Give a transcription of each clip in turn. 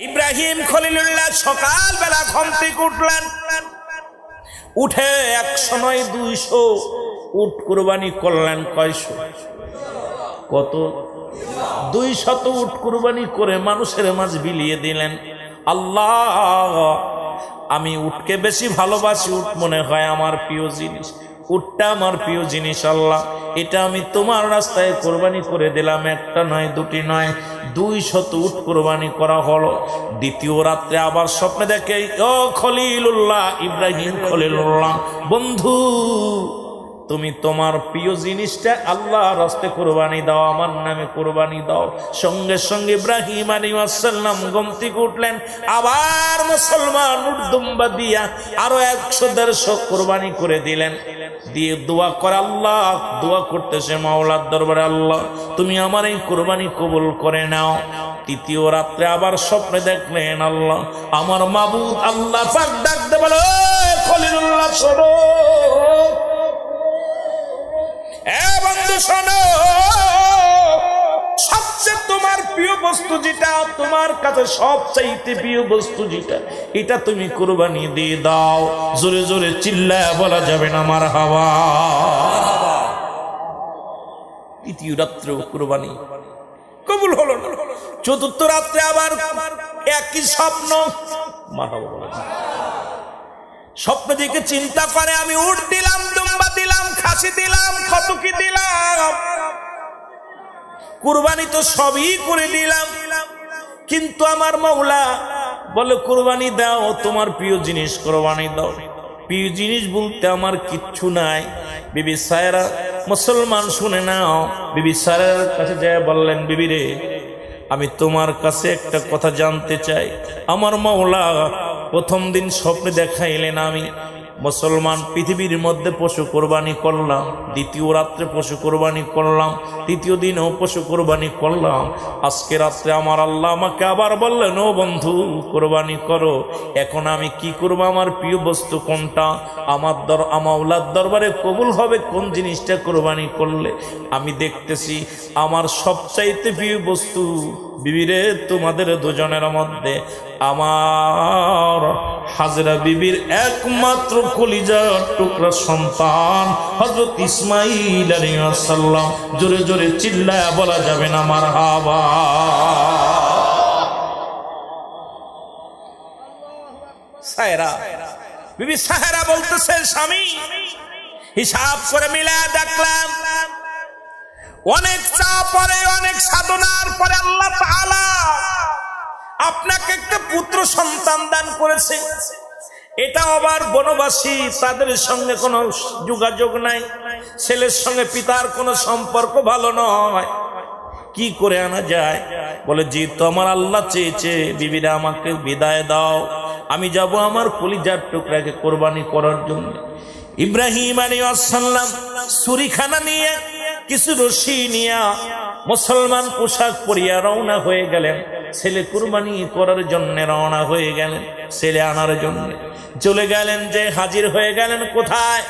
ইব্রাহিম খলিলুল্লাহ সকালবেলা ঘুম থেকে উঠলেন, উঠে 100 নয় 200 উট কুরবানি করলেন। কয়শো? কত? 200 উট কুরবানি করে মানুষের মাঝে বিলিয়ে দিলেন। আল্লাহ, আমি উটকে বেশি ভালোবাসি, উট মনে হয় আমার প্রিয় জিনিস, উটটা আমার প্রিয় জিনিস। আল্লাহ, এটা আমি তোমার রাস্তায় কোরবানি করে দিলাম। একটা নয়, দুটি নয়, 200 উট কোরবানি করা হলো। দ্বিতীয় রাত্রে আবার স্বপ্নে দেখে, ও খলিলুল্লাহ, ইব্রাহিম খলিলুল্লাহ, বন্ধু, তুমি তোমার প্রিয় জিনিসটা আল্লাহর রাস্তায় কোরবানি দাও, আমার নামে কোরবানি দাও। সঙ্গে সঙ্গে ইব্রাহিম আলাইহিস সালাম ঘুম থেকে উঠলেন, আবার মুসলমান উট দুম্বা দিয়া আরো 100-150 কোরবানি করে দিলেন। দিয়ে দোয়া করে, আল্লাহ দোয়া করতেছে মাওলার দরবারে, আল্লাহ তুমি আমার এই কোরবানি কবুল করে নাও। তৃতীয় রাত্রে আবার স্বপ্নে দেখলেন, আল্লাহ আমার মাবুদ আল্লাহ পাক ডাকতে বলে, ও খলিলুল্লাহ শোনো, বন্ধু শোনো, সবচেয়ে তোমার প্রিয় বস্তু যেটা, তোমার কাছে সবচাইতে প্রিয় বস্তু যেটা, এটা তুমি কুরবানি দিয়ে দাও। জোরে জোরে চিল্লায় বলা যাবে না মারহাবা। তৃতীয় রাত্রে কুরবানি কবুল হলো না। চতুর্থ রাত্রে আবার একই স্বপ্ন। মারহাবা বলা যাবে। স্বপ্ন দিকে চিন্তা করে, আমি উট দিলাম, দুম্বা দিলাম, খাসি দিলাম, কত কি দিলাম, কুরবানি তো সবই করে দিলাম, কিন্তু আমার মাওলা বলে কুরবানি দাও, তোমার প্রিয় জিনিস কুরবানি দাও। প্রিয় জিনিস বলতে আমার কিচ্ছু নাই। বিবি সায়রা, মুসলমান শুনে নাও, বিবি সায়রার কাছে যায় বললেন, বিবি রে, আমি তোমার কাছে একটা কথা জানতে চাই। আমার মাওলা প্রথম দিন স্বপ্নে দেখাইলেন আমি মুসলমান পৃথিবীর মধ্যে পশু কোরবানি করলাম, দ্বিতীয় রাত্রে পশু কোরবানি করলাম, তৃতীয় দিনও পশু কোরবানি করলাম, আজকে রাত্রে আমার আল্লাহ আমাকে আবার বললেন, ও বন্ধু কোরবানি করো। এখন আমি কি করব? আমার প্রিয় বস্তু কোনটা? আমার মাওলার দরবারে কবুল হবে কোন জিনিসটা কোরবানি করলে? আমি দেখতেছি আমার সবচাইতে প্রিয় বস্তু, বিবিরে, তোমাদের দুজনের মধ্যে আমার হাজরা বিবির একমাত্র কলিজার টুকরা সন্তান হযরত ইসমাঈল আলাইহিস সালাম। জোরে জোরে চিল্লায়া বলা যাবে না মারহাবা। সায়রা, বিবি সায়রা বলতেছে, স্বামী, হিসাব করে মিলায়া দেখলাম অনেক চাপ পরে, অনেক সাধনার পরে আল্লাহ তাআলা আপনাকে একটা পুত্র সন্তান দান করেছে। এটা আবার বনবাসী, তাদের সঙ্গে কোনো যোগাযোগ নাই, ছেলের সঙ্গে পিতার কোনো সম্পর্ক ভালো নয়, কি করে আনা যায়? বলে, জি তো আমার আল্লাহ চেয়েছে, বিবিরা আমাকে বিদায় দাও, আমি যাব আমার কলিজার টুকরাকে কোরবানি করার জন্য। ইব্রাহিম আলাইহিস সালাম ছুরিখানা নিয়ে, কিছু রশি নিয়ে মুসলমান পোশাক পরিয়া রওনা হয়ে গেলেন। ছেলে কুরবানি করার জন্য রওনা হয়ে গেলেন, ছেলে আনার জন্য চলে গেলেন। যে হাজির হয়ে গেলেন কোথায়?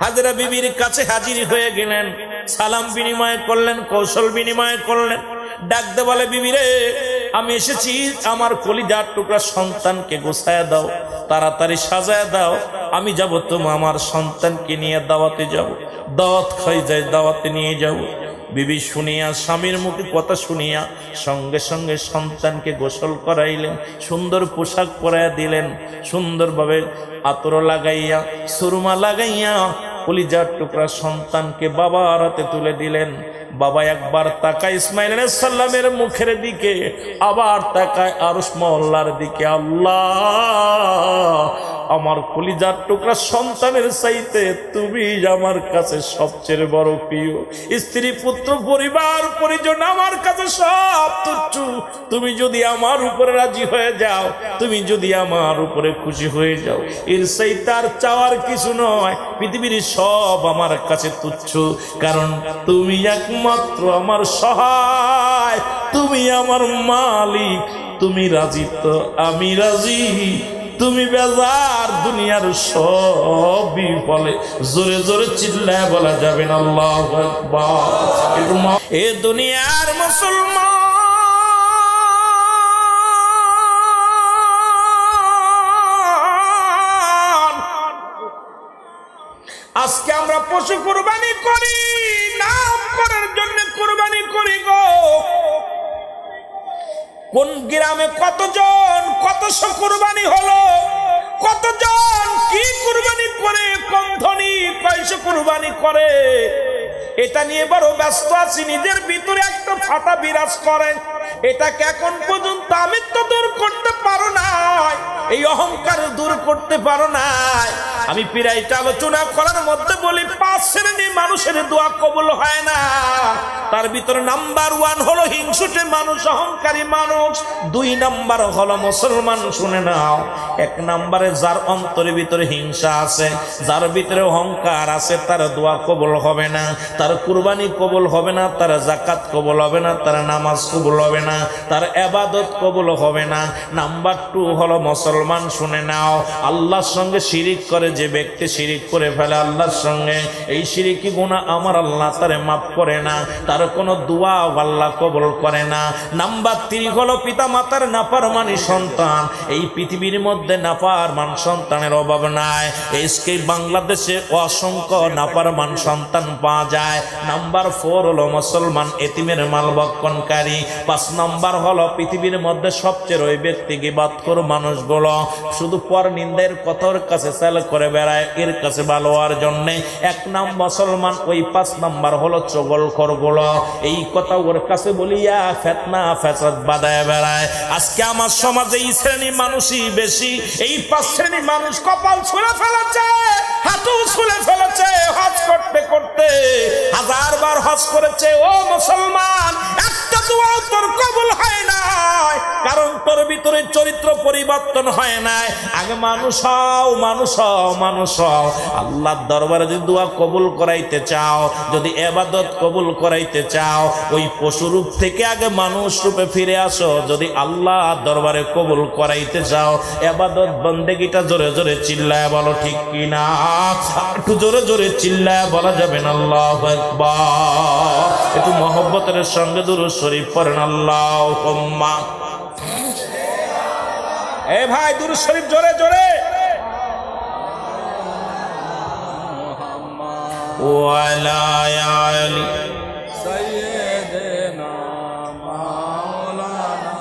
হাজরা বিবির কাছে হাজির হয়ে গেলেন। সালাম বিনিময় করলেন, কৌশল বিনিময় করলেন। ডাকতে বলে, বিবি রে, আমি এসেছি, আমার কলিজার টুকরা সন্তানকে গোছায়া দাও, তাড়াতাড়ি সাজায়া দাও, আমি যাব তোমার আমার সন্তানকে নিয়ে দাওয়াতে যাব, দাওয়াত খাই যায়, দাওয়াতে নিয়ে যাব। বিবি শুনিয়া, স্বামীর মুখে কথা শুনিয়া সঙ্গে সঙ্গে সন্তানকে গোসল করাইলেন, সুন্দর পোশাক পরাইয়া দিলেন, সুন্দরভাবে আতর লাগাইয়া, সুরমা লাগাইয়া কলিজার টুকরা সন্তানকে বাবার হাতে তুলে দিলেন। বাবা একবার তাকায় ইসমাইল আলাইহিস সালামের মুখের দিকে, আবার তাকায় আরশ মহল্লার দিকে। আল্লাহ, আমার কলিজার টুকরা সন্তানের চাইতে তুমি আমার কাছে সবচেয়ে বড় প্রিয়। স্ত্রী, পুত্র, পরিবার, পরিজন আমার কাছে সব তুচ্ছ। তুমি যদি আমার উপরে রাজি হয়ে যাও, তুমি যদি আমার উপরে খুশি হয়ে যাও, এর চাইতে আর চাওয়ার কিছু নয়। পৃথিবীর সব আমার কাছে তুচ্ছ, কারণ তুমি একমাত্র আমার সহায়, তুমি আমার মালিক। তুমি রাজি তো আমি রাজি, তুমি বেজার দুনিয়ার সবই বলে। জোরে জোরে চিল্লায় বলা যাবে না আল্লাহু আকবার। এ দুনিয়ার মুসলমান আজকে আমরা পশু কুরবানি করি, নাম করার জন্য কুরবানি করি গো। কোন গ্রামে কতজন কতশো কুরবানি হলো, কতজন কি কুরবানি করে, কোন ধনী কয়শো কুরবানি করে, এটা নিয়ে বড় ব্যস্ত আছি। নিজের ভিতরে একটা ফাটা বিরাজ করে, এটাকে এখন পর্যন্ত আমি তো দূর করতে পারো না, এই অহংকার দূর করতে পারো না। আমি প্রায়টা আলোচনা করার মধ্যে বলি 5 শ্রেণীর মানুষের দোয়া কবুল হয় না। তার ভিতরে নাম্বার 1 হলো হিংসুটে মানুষ, অহংকারী মানুষ। 2 নাম্বার হলো মুসলমান। শুনে নাও, 1 নাম্বারে যার অন্তরের ভিতরে হিংসা আছে, যার ভিতরে অহংকার আছে, তার দোয়া কবুল হবে না, তার কুরবানি কবুল হবে না, তার যাকাত কবুল হবে না, তার নামাজ কবুল হবে না, তার ইবাদত কবুল হবে না। নাম্বার 2 হলো মুসলমান। শুনে নাও, আল্লাহর সঙ্গে শিরিক করে যে ব্যক্তি শিরিক করে ফেলে আল্লাহর সঙ্গে, এই শিরিকি গুনাহ আমার আল্লাহ তারে মাফ করে না, তার কোনো দোয়া আল্লাহ কবুল করে না। নাম্বার 3 হলো পিতা মাতার নাফরমানি সন্তান। এই পৃথিবীর মধ্যে নাফরমান সন্তানের অভাব নাই, আজকে বাংলাদেশে অসংখ্য নাফরমান সন্তান পাওয়া যায়। নাম্বার 4 হলো মুসলমান এতিমের মাল ভক্ষণকারী। 5 নাম্বার হলো পৃথিবীর মধ্যে সবচেয়ে ওই ব্যক্তি গীবতখোর মানুষগুলো শুধু পর নিন্দার কথার কাছে চাল করে বেড়ায়, এর কাছে ভালো হওয়ার জন্য। 1 নাম মুসলমান, ওই 5 নাম্বার হলো চগলখোর গুলো, এই কথা ওর কাছে বলিয়া ফিতনা ফাসাদ বাঁধায় বেড়ায়। আজকে আমার সমাজে এই শ্রেণী মানুষই বেশি। এই 5 শ্রেণী মানুষ কপাল ছুঁড়ে ফেলেছে, হাতও ছুঁড়ে ফেলেছে, হজ করতে করতে 1000 বার হজ করেছে। ও মুসলমান, একটা দোয়া তোর কবুল হয় না, কারণ তোর ভিতরে চরিত্র পরিবর্তন হয় নাই। আগে মানুষ হও, মানুষ হও, মানুষ হও। আল্লাহর দরবারে যদি দোয়া কবুল করাইতে চাও, যদি ইবাদত কবুল করাইতে চাও, ওই পশু রূপ থেকে আগে মানুষ রূপে ফিরে আসো। যদি আল্লাহর দরবারে কবুল করাইতে চাও, ইবাদত বন্দেগীটা জোরে জোরে চিল্লায় বলো, ঠিক কিনা? একটু জোরে জোরে চিল্লায় বলা যাবে না আল্লাহু আকবার। একটু মহব্বতের সঙ্গে দুরূদ শরীফ পড়েন, আল্লাহুম্মা। এ ভাই, দুরূদ শরীফ জোরে জোরে। ওয়ালা আলি সাইয়্যিদিনা মাওলানা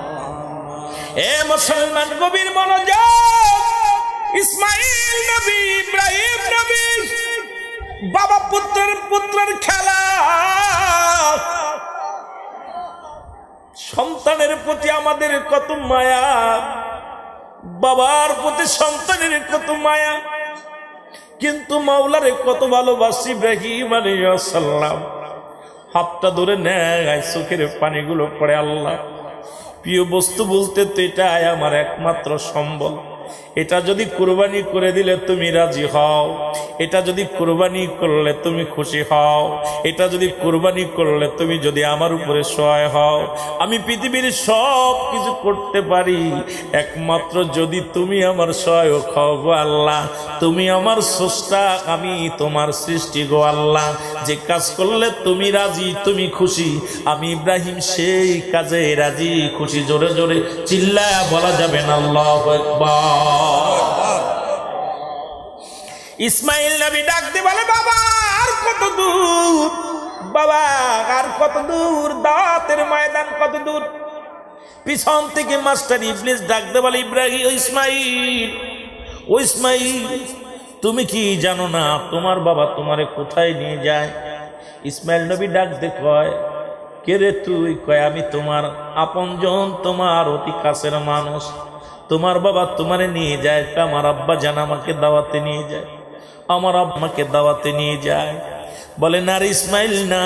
মুহাম্মদ। এ মুসলমান, গভীর মনোযোগ। ইসমাইল নবী, ইব্রাহিম নবী, বাবা পুত্রের খেলা। সন্তানের প্রতি আমাদের কত মায়া, বাবার প্রতি সন্তানের কত মায়া, কিন্তু মাওলারে কত ভালোবাসি। ইব্রাহিম আলাইহিস সালাম হাতটা ধরে নেয়, চোখের পানিগুলো পড়ে। আল্লাহ, প্রিয় বস্তু বলতে তো এটাই আমার একমাত্র সম্বল। এটা যদি কুরবানি করে দিলে তুমি রাজি হও, এটা যদি কুরবানি করলে তুমি খুশি হও, এটা যদি কুরবানি করলে তুমি যদি আমার উপরে সহায় হও, আমি পৃথিবীর সব কিছু করতে পারি, একমাত্র যদি তুমি আমার সহায়ক হও গো আল্লাহ। তুমি আমার স্রষ্টা, আমি তোমার সৃষ্টি গো আল্লাহ। যে কাজ করলে তুমি রাজি, তুমি খুশি, আমি ইব্রাহিম সেই কাজে রাজি খুশি। জোরে জোরে চিল্লায়া বলা যাবে না আল্লাহু আকবার। ইসমাইল নবী ডাক দিয়ে বলে, বাবা আর কত দূর, বাবা আর কত দূর, দাওয়াতের ময়দান কত দূর। পিছন থেকে মাস্টার ইবলিস ডাক দিয়ে বলে, ইব্রাহিম, ইসমাইল, ও ইসমাইল, তুমি কি জানো না তোমার বাবা তোমারে কোথায় নিয়ে যায়? ইসমাইল নবী ডাক দিয়ে কয়, কে রে তুই? কয়, আমি তোমার আপনজন, তোমার অতি কাছের মানুষ। তোমার বাবা তোমারে নিয়ে যায়, আমার আব্বা জান আমাকে দাওয়াতে নিয়ে যায়, আমার আব্বাকে দাওয়াতে নিয়ে যায়। বলে, না রে ইসমাইল, না,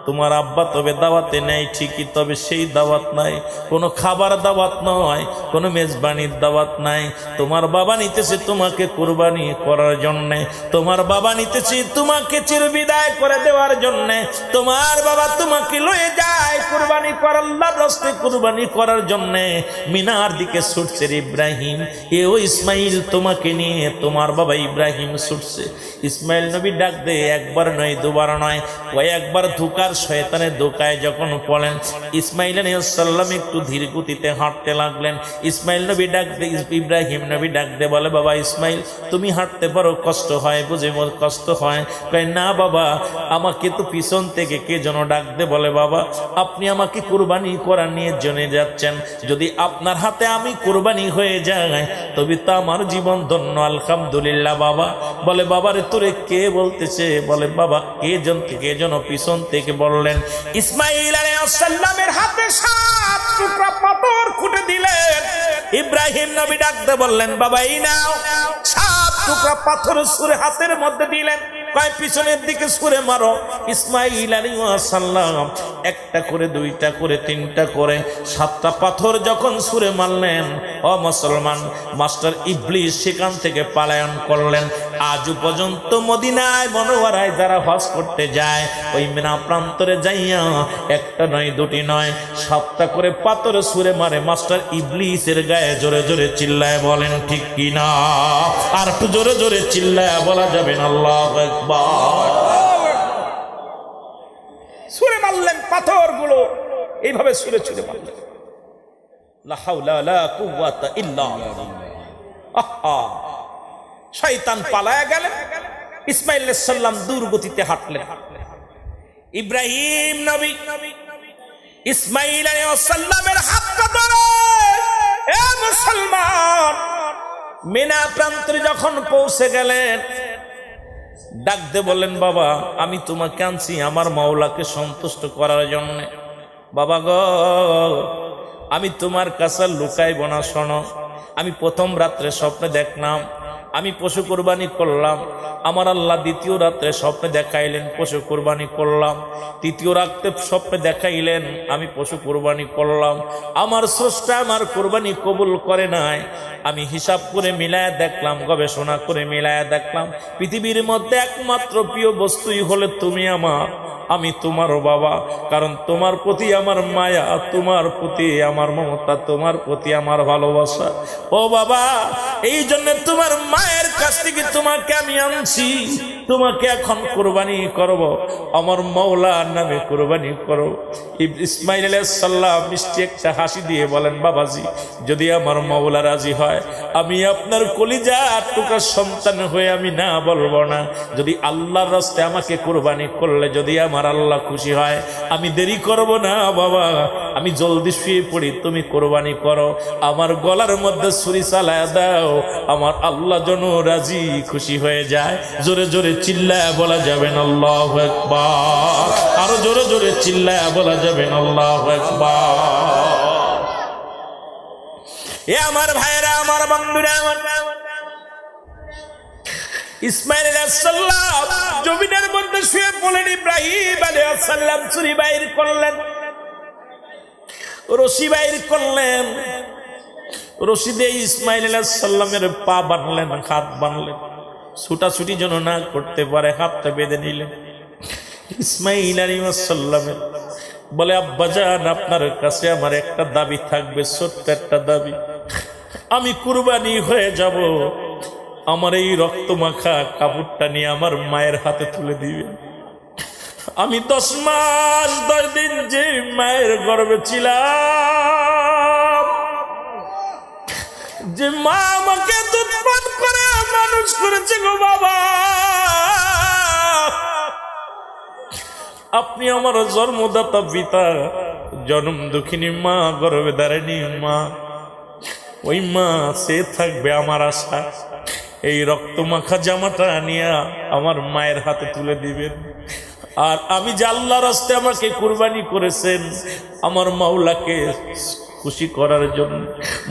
তোমার আব্বা তবে দাওয়াতে নেই ঠিকই, তবে সেই দাওয়াত নাই, কোনো খাবার দাওয়াত নয়, কোনো মেজবানির দাওয়াত নাই। তোমার বাবা নিতেছে তোমাকে কুরবানি করার জন্যে, তোমার বাবা নিতেছে তোমাকে চিরবিদায় করে দেওয়ার জন্যে। তোমার বাবা তোমাকে লয়ে যায় কুরবানি করার, আল্লাহর রাস্তায় কুরবানি করার জন্যে। মিনার দিকে ছুটছে ইব্রাহিম, এ ও ইসমাইল, তোমাকে নিয়ে তোমার বাবা ইব্রাহিম ছুটছে। ইসমাইল নবী ডাক দে, একবার নয় দুবার নয়, কয়েকবার ধোকার শয়তানের দোকায় যখন পড়েন, ইসমাইল আলাইহিস সালাম একটু ধীর গতিতে হাঁটতে লাগলেন। ইসমাইল নবী ডাক দে, ইব্রাহিম নবী ডাক দে বলে, বাবা ইসমাইল তুমি হাঁটতে পারো, কষ্ট হয় বুঝে? মোর কষ্ট হয়। কয় না বাবা, আমাকে তো পিছন থেকে কে যেন ডাক দে বলে, বাবা আপনি আমাকে কুরবানি করা নিয়ে জেনে যাচ্ছেন, যদি আপনার হাতে আমি কুরবানি হয়ে যায় তবে তো আমার জীবন ধন্য, আলহামদুলিল্লাহ। বাবা বলে, বাবারে তোরে কে বলতেছে? বলে, বাবা কে যেন পিছন থেকে বললেন। ইসমাইল আলাইহিস সালামের হাতে 7 টুকরা পাথর খুঁটে দিলেন। ইব্রাহিম নবী ডাকতে বললেন, বাবা এই নাও। 7 টুকরা পাথর ছুঁড়ে হাতের মধ্যে দিলেন। কয় পিছনের দিকে ছুঁড়ে মারো। ইসমাইল আলাইহিস সালাম একটা করে, দুইটা করে, তিনটা করে, 7টা পাথর যখন ছুঁড়ে মারলেন, ও মুসলমান, মাস্টার ইবলিস সেখান থেকে পলায়ন করলেন। আজও পর্যন্ত মদিনায় মনোয়ারায় যারা হজ করতে যায়, ওই মিনা প্রান্তরে যাইয়া একটা নয়, দুটি নয়, 7টা করে পাথর ছুঁড়ে মারে মাস্টার ইবলিসের গায়ে। জোরে জোরে চিল্লায় বলেন ঠিক কিনা? আর একটু জোরে জোরে চিল্লায় বলা যাবে না আল্লাহু আকবার। ছুঁড়ে মারলেন পাথরগুলো, এইভাবে ছুঁড়ে ছুঁড়ে মারলেন। লা হাওলা ওয়ালা কুওয়াতা ইল্লা বিল্লাহ। শয়তান পালায়া গেলেন। ইসমাইল আলাইহিস সালাম দূর গতিতে হাঁটলেন। ইব্রাহিম নবী ইসমাইল আলাইহিস সালামের হাতটা ধরে, এ মুসলমান, মিনা প্রান্তরে যখন পৌঁছে গেলেন, ডাক দে বললেন, বাবা আমি তোমাকে আনছি আমার মাওলাকে সন্তুষ্ট করার জন্য। বাবা গো, আমি তোমার কাছে লুকাইব না। শোনো, আমি প্রথম রাত্রে স্বপ্নে দেখলাম আমি পশু কুরবানি করলাম। আমার আল্লাহ দ্বিতীয় রাত্রে স্বপ্নে দেখাইলেন পশু কুরবানি করলাম। তৃতীয় রাত্রে স্বপ্নে দেখাইলেন আমি পশু কুরবানি করলাম। আমার স্রষ্টা আমার কুরবানি কবুল করে নাই। আমি হিসাব করে মিলায়া দেখলাম, গবেষণা করে মিলায়া দেখলাম, পৃথিবীর মধ্যে একমাত্র প্রিয় বস্তুই হলে তুমি আমার, আমি তোমারও বাবা। কারণ তোমার প্রতি আমার মায়া, তোমার প্রতি আমার মমতা, তোমার প্রতি আমার ভালোবাসা। ও বাবা, এই জন্য তোমার মায়ের কাছ থেকে তোমাকে আমি আনছি। তোমাকে এখন কুরবানি করব, আমার মাওলার নামে কুরবানি করো। ইসমাইল আলাইহিস সালাম মিষ্টি একটা হাসি দিয়ে বলেন, বাবাজি যদি আমার মাওলা রাজি হয়, আমি আপনার কলিজার টুকরা সন্তান হয়ে আমি না বলবো না। যদি আল্লাহর রাস্তায় আমাকে কুরবানি করলে যদি আমার আল্লাহ খুশি হয়, আমি দেরি করব না বাবা, আমি জলদি শুয়ে পড়ি, তুমি কুরবানি করো। আমার গলার মধ্যে ছুরি চালায়া দাও, আমার আল্লাহ যেন রাজি খুশি হয়ে যায়। জোরে জোরে চিল্লায়া বলা যাবেন আল্লাহু আকবার। আরো জোরে জোরে চিল্লায়া বলা যাবেন আল্লাহু আকবার। এ আমার ভাইরা, আমার বন্ধুরা, আমার ইসমাইল আলাইহিস সালাম জমিনের মধ্যে শুয়ে পড়লেন। ইব্রাহিম আলাইহিস সালাম ছুরি বাইর করলেন, রশি বাইর করলেন। রশি দিয়ে ইসমাইল আলাইহিস সালামের পা বাঁধলেন, হাত বাঁধলেন, ছুটাছুটি যেন না করতে পারে, হাতটা বেঁধে নিলেন। ইসমাইল আলাইহিস সালামের বলে, আব্বাজান আপনার কাছে আমার একটা দাবি থাকবে, ছোট্ট একটা দাবি। আমি কুরবানি হয়ে যাব, আমার এই রক্ত মাখা কাপড়টা নিয়ে আমার মায়ের হাতে তুলে দিবেন। আমি 10 মাস 10 দিন যে মায়ের গর্ভে ছিলাম, যে মা আমাকে দুধ পান করে মানুষ করেছে গো বাবা, আপনি আমার জন্মদাতা পিতা, জন্ম দুঃখিনী মা, গর্ভে ধারিণী মা, ওই মা সে থাকবে আমার আশা। এই রক্ত মাখা জামাটা নিয়ে আমার মায়ের হাতে তুলে দিবেন। আর আমি যে আল্লাহর রাস্তায় আমাকে কুরবানি করেছেন, আমার মাওলাকে খুশি করার জন্য,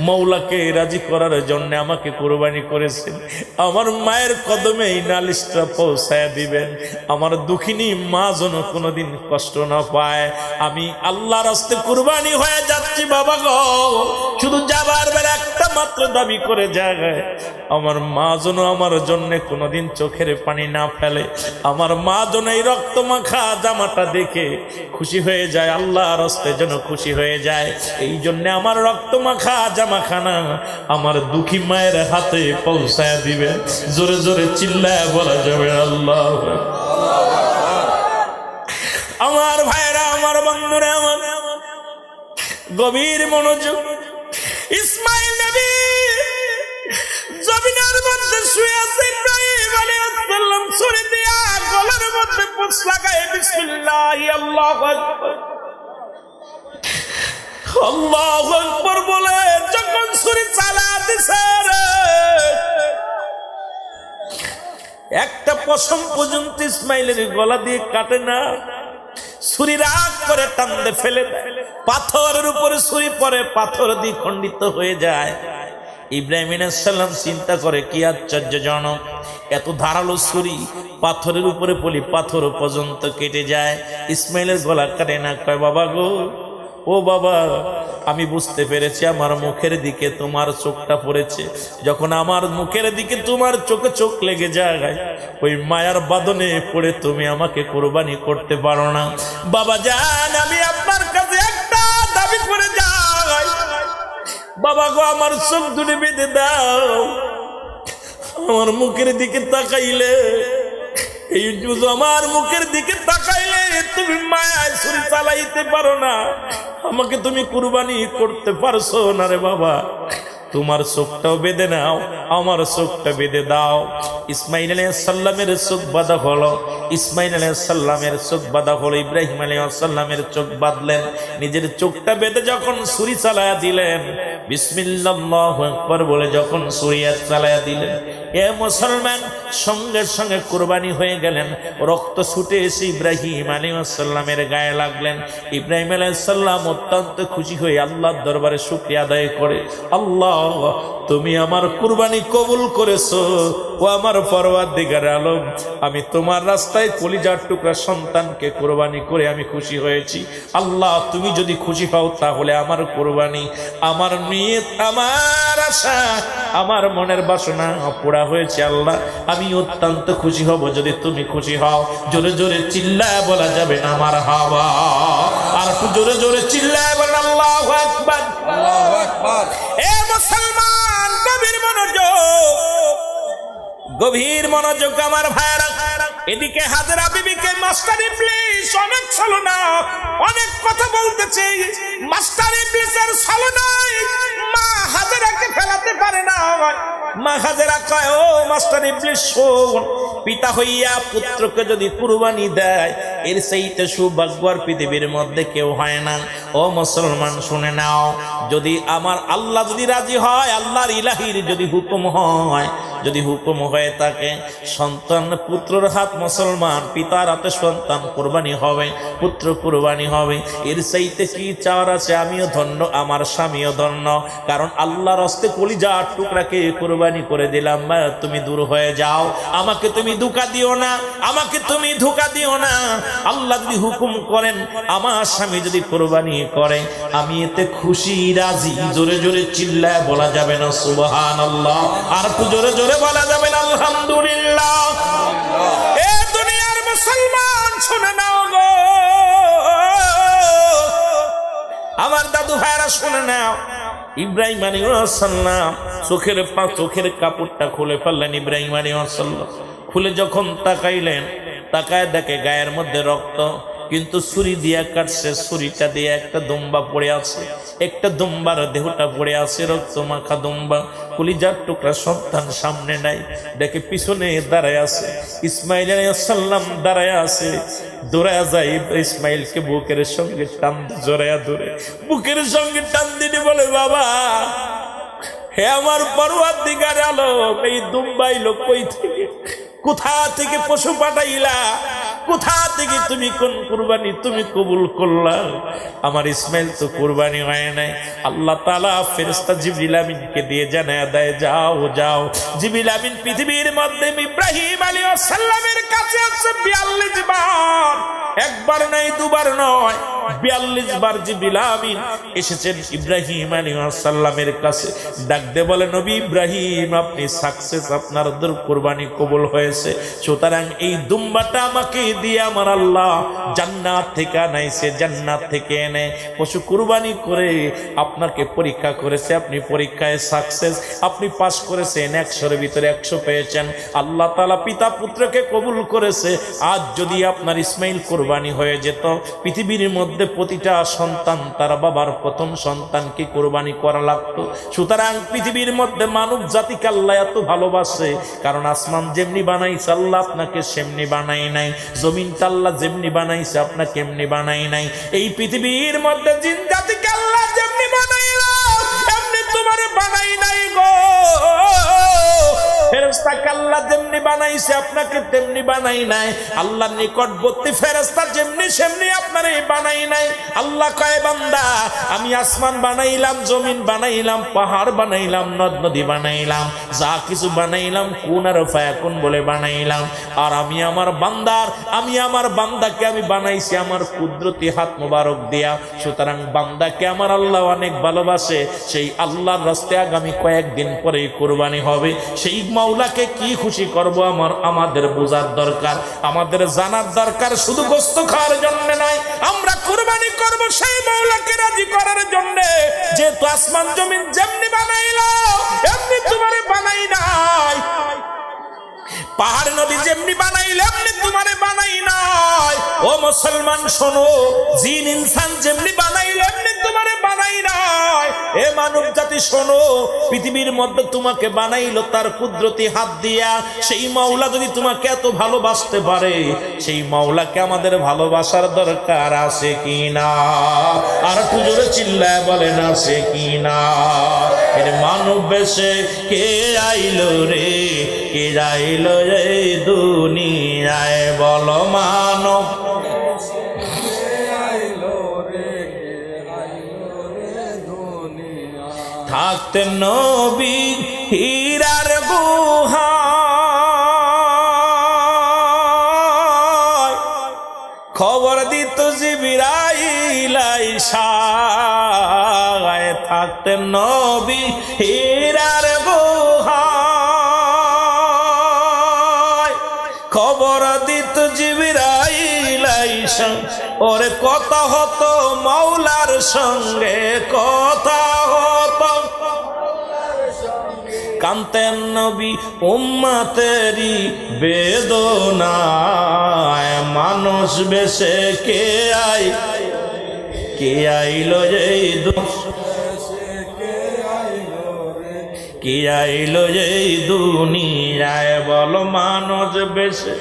মাওলাকে রাজি করার জন্য আমাকে কুরবানি করেছেন, আমার মায়ের কদমে এই নালিশটা পৌঁছায় দিবেন। আমার দুঃখিনী মা যেন কোনোদিন কষ্ট না পায়। আমি আল্লাহর রাস্তায় কুরবানি হয়ে যাচ্ছি বাবা গো, শুধু যাবার বেলা একটা মাত্র দাবি করে যায়, আমার মা যেন আমার জন্য কোনোদিন চোখের পানি না ফেলে, আমার মা যেন এই রক্ত মাখা জামাটা দেখে খুশি হয়ে যায়, আল্লাহর রাস্তায় যেন খুশি হয়ে যায়। এই জন্য আমার রক্ত মাখা জামাখানা আমার দুঃখী মায়ের হাতে পৌঁছায় দিবে। জোরে জোরে চিল্লায় বলা যাবে আল্লাহ। আমার ভাই আমার বন্ধুরা আমার, গভীর মনোযোগ। ইসমাইল নবী জমিনের মধ্যে শুয়ে আছে, ইব্রাহিম আলাইহিস সালাম ছুরি দিয়া গলার মধ্যে পুষ লাগায় বিসমিল্লাহ আল্লাহু আকবার আল্লাহু আকবার বলে যখন ছুরি চালা দিছে, একটা পশম পর্যন্ত ইসমাইলের গলা দিয়ে কাটে না। ছুরি রাগ করে টানতে ফেলে দেয়, পাথরের উপরে ছুরি পড়ে, পাথর দিয়ে খণ্ডিত হয়ে যায়। ইব্রাহিম আলাইহিস সালাম চিন্তা করে কি আশ্চর্যজনক, এত ধারালো ছুরি পাথরের উপরে পড়ি পাথর পর্যন্ত কেটে যায়, ইসমাইলের গলা কাটে না। কয় বাবা গো, ও বাবা, আমি বুঝতে পেরেছি আমার মুখের দিকে তোমার চোখটা পড়েছে। যখন আমার মুখের দিকে তোমার চোখে চোখ লেগে যায়, ওই মায়ার বাঁধনে পড়ে তুমি আমাকে কুরবানি করতে পারো না। বাবা জান, আমি আপনার কাছে একটা দাবি করে যাই, বাবা গো, আমার চোখ দুটি বেঁধে দাও। আমার মুখের দিকে তাকাইলে, এই আমার মুখের দিকে তাকাইলে তুমি মায়ায় ছুরি চালাইতে পারো না, আমাকে তুমি কুরবানি করতে পারছো না রে বাবা। তোমার চোখটাও বেঁধে নাও, আমার চোখটা বেঁধে দাও। ইসমাইল আলাইহিস সালামের চোখ বাঁধা হলো, ইসমাইল আলাইহিস সালামের চোখ বাঁধা হলো। ইব্রাহিম আলাইহিস সালামের চোখ বাঁধলেন, নিজের চোখটা বেঁধে যখন ছুরি চালায়া দিলেন, বিসমিল্লাহু আকবার বলে যখন ছুরি চালায়া দিলেন, এ মুসলমান, সঙ্গে সঙ্গে কুরবানি হয়ে গেলেন। রক্ত ছুটে এসে ইব্রাহিম আলাইহিস সালামের গায়ে লাগলেন। ইব্রাহিম আলাইহিস সালাম অত্যন্ত খুশি হয়ে আল্লাহর দরবারে শুকরিয়া আদায় করে, আল্লাহ, তুমি আমার কুরবানি কবুল করেছো। ও আমার পরওয়ারদিগার আলম, আমি তোমার রাস্তায় কলিজার টুকরা সন্তানকে কুরবানি করে আমি খুশি হয়েছি। আল্লাহ, তুমি যদি খুশি হও তাহলে আমার কুরবানি, আমার নিয়ত, আমার আশা, আমার মনের বাসনা পুরা হয়েছে। আল্লাহ, আমি অত্যন্ত খুশি হব যদি তুমি খুশি হও। জোরে জোরে চিল্লায় বলা যাবে আমার হাওয়া, আর একটু জোরে জোরে চিল্লায় বলেন আল্লাহু আকবার, আল্লাহু আকবার। এ মুসলমান, গভীর মনোযোগ, গভীর মনোযোগ আমার ভাইরা। এদিকে হাজেরা বিবিকে মাস্টার ইবলিস অনেক ছলনা, অনেক কথা বলতেছে। মাস্টার ইবলিসের ছলনায় মা হাজেরাকে ফেলাতে পারে না। মা হাজেরা কয়, ও মাস্টার ইবলিস শোন, পিতা হইয়া পুত্রকে যদি কুরবানি দেয়, এর চাইতে সৌভাগ্য আর পৃথিবীর মধ্যে কেউ হয় না। ও মুসলমান, শুনে নাও, যদি আমার আল্লাহ যদি রাজি হয়, আল্লাহর ইলাহির যদি হুকুম হয়, যদি হুকুম হয়ে থাকে, সন্তান পুত্রের হাত, মুসলমান পিতার হাতে সন্তান কুরবানি হবে, পুত্র কুরবানি হবে। এর চাইতে কি চাওয়ার আছে? আমিও ধন্য, আমার স্বামীও ধন্য, কারণ আল্লাহর হস্তে কলিজার টুকরাকে কুরবানি করে দিলাম। তুমি দূর হয়ে যাও, আমাকে তুমি ধোঁকা দিও না, আমাকে তুমি ধোঁকা দিও না। আল্লাহ যদি হুকুম করেন, আমার স্বামী যদি কুরবানি করে, আমি এতে খুশি, রাজি। জোরে জোরে চিল্লায় বলা যাবে না সুবহানাল্লাহ, আর একটু জোরে জোরে বলা যাবে না আলহামদুলিল্লাহ। এ দুনিয়ার মুসলমান, শুনে নাও গো, আমার দাদু ভাইরা শুনে নাও। ইব্রাহিম আলাইহিস সালাম চোখের কাপড়টা খুলে ফেললেন। ইব্রাহিম আলাইহিস সালাম খুলে যখন তাকাইলেন, তাকায় দেখে গায়ের মধ্যে রক্ত, কিন্তু ছুরি দিয়া কাটছে, ছুরিটা দিয়ে একটা দুম্বা পড়ে আছে, একটা দুম্বার দেহটা পড়ে আছে, রক্ত মাখা দুম্বা। কলিজার টুকরা সন্তান সামনে নাই, দেখে পিছনে দাঁড়ায় আছে ইসমাইল আলাইহিস সালাম, দাঁড়ায় আছে। দৌড়ায় যায় ইসমাইলকে বুকের সঙ্গে টান, জড়ায়া ধরে বুকের সঙ্গে টান দিতে বলে, বাবা, হে আমার পরওয়ারদিগার আলম, এই দুম্বাই লোক কই থেকে, কোথা থেকে পশু পাঠাইলা, কোথা থেকে তুমি কোন কুরবানি তুমি কবুল করলা? আমার ইসমাইল তো কুরবানি হয় নাই। আল্লাহ তাআলা ফেরেশতা জিবরিল আমিনকে দিয়ে জানায়া দেয়, যাও যাও। জিবরিল আমিন পৃথিবীর মধ্যে ইব্রাহিম আলাইহিস সালামের কাছে আছে 42 বার, একবার নাই, দুবার নয়, 42 বার জিবরিল আমিন এসেছেন ইব্রাহিম আলাইহিস সালামের কাছে। ডাক দে বলে, নবী ইব্রাহিম, আপনি সাকসেস, আপনার কুরবানি কবুল হয়েছে। সুতরাং এই দুম্বাটা আমাকে দিয়ে আমার আল্লাহ জান্নাত থেকে আনাইছে, জান্নাত থেকে এনে পশু কুরবানি করে আপনাকে পরীক্ষা করেছে, আপনি পরীক্ষায় সাকসেস, আপনি পাস করেছেন, 100-এর ভিতরে 100 পেয়েছেন। আল্লাহ তাআলা পিতা পুত্রকে কবুল করেছে। আজ যদি আপনার ইসমাইল কুরবানি কুরবানি হয়ে যেত, পৃথিবীর মধ্যে প্রতিটা সন্তান তার বাবার প্রথম সন্তানকে কুরবানি করা লাগতো। সুতরাং পৃথিবীর মধ্যে মানব জাতিকে আল্লাহ এত ভালোবাসে, কারণ আসমান যেমনি বানাইছে আল্লাহ আপনাকে সেমনি বানাই নাই, জমিনটা আল্লাহ যেমনি বানাইছে আপনাকে এমনি বানাই নাই। এই পৃথিবীর মধ্যে জিন জাতিকে আল্লাহ যেমনি বানাইলো এমনি তোমার বানাই নাই গো। ফেরেশতাকে আল্লাহ যেমনি বানাইছে আপনাকে তেমনি বানাই নাই। আল্লাহর নিকটবর্তী ফেরেশতা যেমনি সেমনি আপনারে বানাই নাই। আল্লাহ কয় বান্দা আমি আসমান বানাইলাম, জমিন বানাইলাম, পাহাড় বানাইলাম, নদ নদী বানাইলাম, যা কিছু বানাইলাম কুন আর ফায়াকুন বলে বানাইলাম। আর আমি আমার বান্দাকে আমি বানাইছি আমার কুদরতি হাত মোবারক দিয়া। সুতরাং বান্দাকে আমার আল্লাহ অনেক ভালোবাসে। সেই আল্লাহর রাস্তায় আগামী কয়েকদিন পরে কুরবানি হবে। সেই মাওলাকে কি খুশি করব আমাদের বোঝার দরকার, আমাদের জানার দরকার। শুধু গোশত খাওয়ার জন্য নয়, আমরা কুরবানি করব সেই মাওলাকে রাজি করার জন্য। যেহেতু আসমান জমিন যেমনি বানাইলো এমনি তোমারে বানাই নাই, পাহাড় নদী যেমনি বানাইলে এমনি তোমারে বানাই নাই। ও মুসলমান শোনো, জিন ইনসান যেমনি বানাইলে এমনি তোমারে বানাই নাই। এ মানব জাতি শোনো, পৃথিবীর মধ্যে তোমাকে বানাইলো তার কুদরতি হাত দিয়া। সেই মাওলা যদি তোমাকে এত ভালোবাসতে পারে, সেই মাওলাকে আমাদের ভালোবাসার দরকার আছে কিনা? আর একটু জোরে চিল্লায় বলেন আছে কিনা? এর মানব বেশে কে আইলো রে, কে আইলো এই দুনিয়ায় বলো মানব। থাকতেন নবী হীরার গুহায়, খবর দিত জিবরাইল আইসায়। থাকতেন নবী হীরার গুহায়, খবর দিত জিবরাইল আইসা। ওরে কথা হতো মাওলার সঙ্গে, কথা হতো। কান্তেন নবী উম্মতেরি বেদনায়, মানুষ বেশে কে আইলো এই কে আইলো এই দুনিয়ায় বল মানুষ বেশে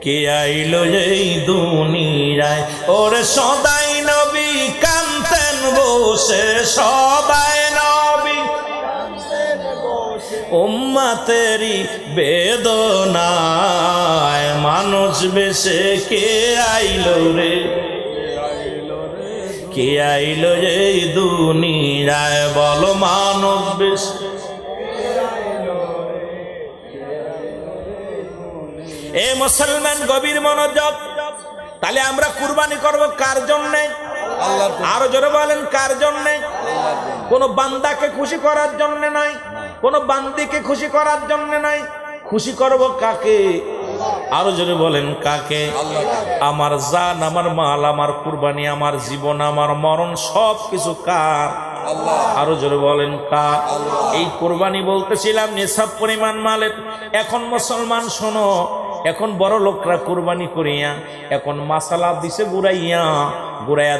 কে আইলো এই দুনিয়ায়। ওরে সদাই নবী কান্তেন বসে, সদাই নবী উম্মতেরি বেদনায়, মানুষ বেশে কে আইলো রে, কে আইলো এই দুনিয়ায় বলো মানুষ বেশে। এ মুসলমান গভীর মনোযোগ। তাহলে আমরা কুরবানি করব কার জন্য? আরো জোরে বলেন কার জন্য? কোন বান্দাকে খুশি করার জন্য নয়, কোন বান্দিকে খুশি করার জন্য নয়। খুশি করব কাকে? আরো জোরে বলেন কাকে? আমার জান, আমার মাল, আমার কুরবানি, আমার জীবন, আমার মরণ সব কিছু কার? আরো জোরে বলেন কার? এই কুরবানি বলতেছিলাম নিসাব পরিমাণ মালের। এখন মুসলমান শোনো, এখন বড় লোকরা কুরবানি করিয়া এখন মাসালা দিছে গুড়াইয়া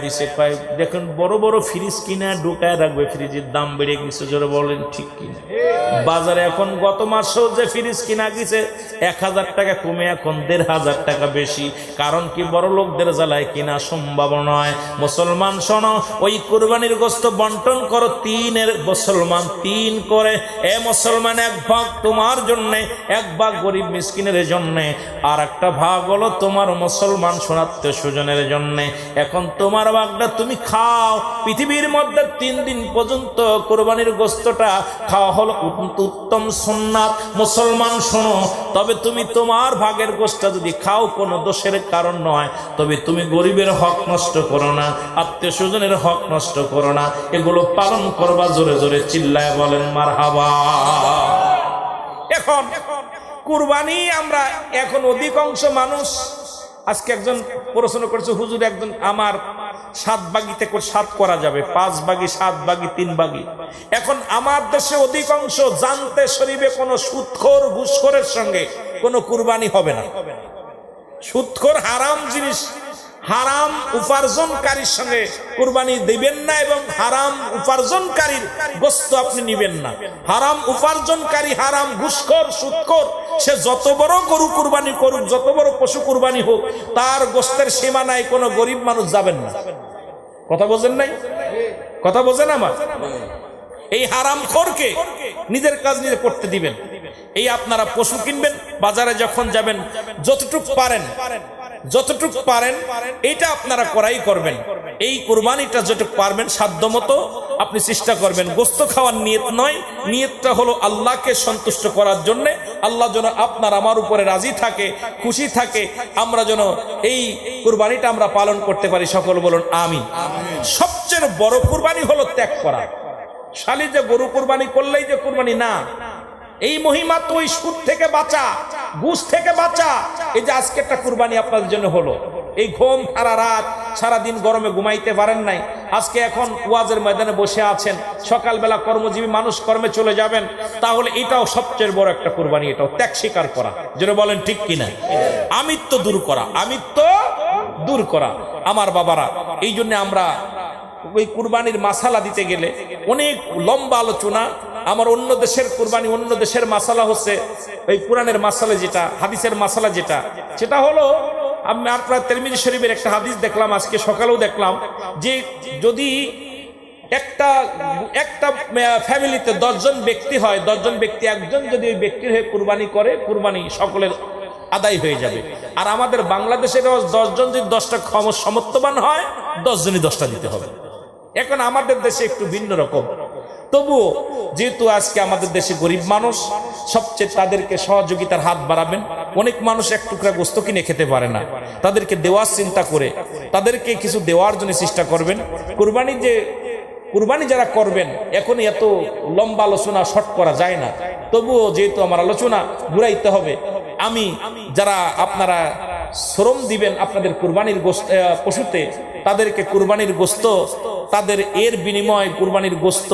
দিছে। কয় দেখেন বড় বড় ফ্রিজ কিনা ঢুকায় রাখবে, ফ্রিজের দাম বেড়ে গেছে। জোরে বলেন ঠিক কিনা? বাজারে এখন গত মাসেও যে ফ্রিজ কিনা গেছে 1000 টাকা কমে এখন 1500 টাকা বেশি। কারণ কি? বড় লোকদের জ্বালায় কিনা সম্ভব নয়। মুসলমান শোনো, ওই কুরবানির গোশত বন্টন করো, 3 মুসলমান 3 করে। এ মুসলমান 1 ভাগ তোমার জন্য, 1 ভাগ গরিব মিসকিনের জন্য, আর একটা ভাগ হলো তোমার মুসলমান সোনাত্মীয় স্বজনের জন্য। এখন তোমার ভাগটা তুমি খাও। পৃথিবীর মধ্যে 3 দিন পর্যন্ত কুরবানির গোশতটা খাওয়া হলো উত্তম সুন্নাত। মুসলমান শোনো, তবে তুমি তোমার ভাগের গোশতটা যদি খাও কোনো দোষের কারণ নয়, তবে তুমি গরিবের হক নষ্ট করো না, আত্মীয় স্বজনের হক নষ্ট করো না। এগুলো পালন করবা। জোরে জোরে চিল্লায় বলেন মারহাবা। এখন কুরবানি আমরা এখন অধিকাংশ মানুষ, আজকে একজন প্রশ্ন করেছে হুজুর একজন আমার 7 ভাগিতে 7 করা যাবে, 5 ভাগি, 7 ভাগি, 3 ভাগি। এখন আমার দেশে অধিকাংশ জানতে শরীফে কোনো সুদখোর ঘুষখোরের সঙ্গে কোনো কুরবানি হবে না। সুদখোর হারাম জিনিস, হারাম উপার্জনকারীর সঙ্গে কুরবানি দিবেন না এবং হারাম উপার্জনকারীর গোশত আপনি নিবেন না। হারাম উপার্জনকারী, হারাম ঘুষখোর, সুদখোর, সে যত বড় গরু কুরবানি করুক, যত বড় পশু কুরবানি হোক, তার গোশতের সীমানায় কোনো গরিব মানুষ যাবেন না। কথা বোঝেন নাই? কথা বোঝেন আমার? এই হারামখোরকে নিজের কাজ নিজে করতে দিবেন। এই আপনারা পশু কিনবেন, বাজারে যখন যাবেন যতটুকু পারেন এটা আপনারা করাই করবেন। এই কুরবানিটা যেটুকু পারবেন সাধ্যমতো আপনি চেষ্টা করবেন। গোশত খাওয়ার নিয়ত নয়, নিয়তটা হলো আল্লাহকে সন্তুষ্ট করার জন্য। আল্লাহ যেন আপনার আমার উপরে রাজি থাকে, খুশি থাকে, আমরা যেন এই কুরবানিটা আমরা পালন করতে পারি। সকল বলুন আমিন। সবচেয়ে বড় কুরবানি হলো ত্যাগ করা। শালি যে গরু কুরবানি করলেই যে কুরবানি না, এই মহিমা তো ওই সুদ থেকে বাঁচা, ঘুষ থেকে বাঁচা। এই যে আজকে একটা কুরবানি আপনাদের জন্য হলো, এই ঘুম সারা রাত সারাদিন গরমে ঘুমাইতে পারেন নাই, আজকে এখন ওয়াজের ময়দানে বসে আছেন, সকালবেলা কর্মজীবী মানুষ কর্মে চলে যাবেন, তাহলে এটাও সবচেয়ে বড় একটা কুরবানি। এটাও ত্যাগ স্বীকার করা, যেন বলেন ঠিক কিনা? আমিত্ব দূর করা, আমিত্ব দূর করা। আমার বাবারা, এই জন্য আমরা ওই কুরবানির মাসালা দিতে গেলে অনেক লম্বা আলোচনা। আমার অন্য দেশের কুরবানি, অন্য দেশের মাসালা হচ্ছে ওই কোরআনের মাসালা যেটা, হাদিসের মাসালা যেটা, সেটা হলো আমি আপনার তিরমিজি শরীফের একটা হাদিস দেখলাম, আজকে সকালেও দেখলাম, যে যদি একটা ফ্যামিলিতে 10 জন ব্যক্তি হয়, 10 জন ব্যক্তি একজন যদি ওই ব্যক্তির হয়ে কুরবানি করে, কুরবানি সকলের আদায় হয়ে যাবে। আর আমাদের বাংলাদেশের 10 জন যদি 10টা সমর্থবান হয়, 10 জনই 10টা দিতে হবে। এখন আমাদের দেশে একটু ভিন্ন রকম, তবুও যেহেতু আজকে আমাদের দেশে গরিব মানুষ, সবচেয়ে তাদেরকে সহযোগিতার হাত বাড়াবেন। অনেক মানুষ এক টুকরা গোশত কিনে খেতে পারে না, তাদেরকে দেওয়ার চিন্তা করে তাদেরকে কিছু দেওয়ার জন্য চেষ্টা করবেন। কুরবানি যারা করবেন, এখন এত লম্বা আলোচনা শর্ট করা যায় না, তবুও যেহেতু আমার আলোচনা ঘুরাইতে হবে, আমি যারা আপনারা শ্রম দিবেন আপনাদের কুরবানির পশুতে, তাদেরকে কুরবানির গোশত, তাদের এর বিনিময়ে কুরবানির গোশত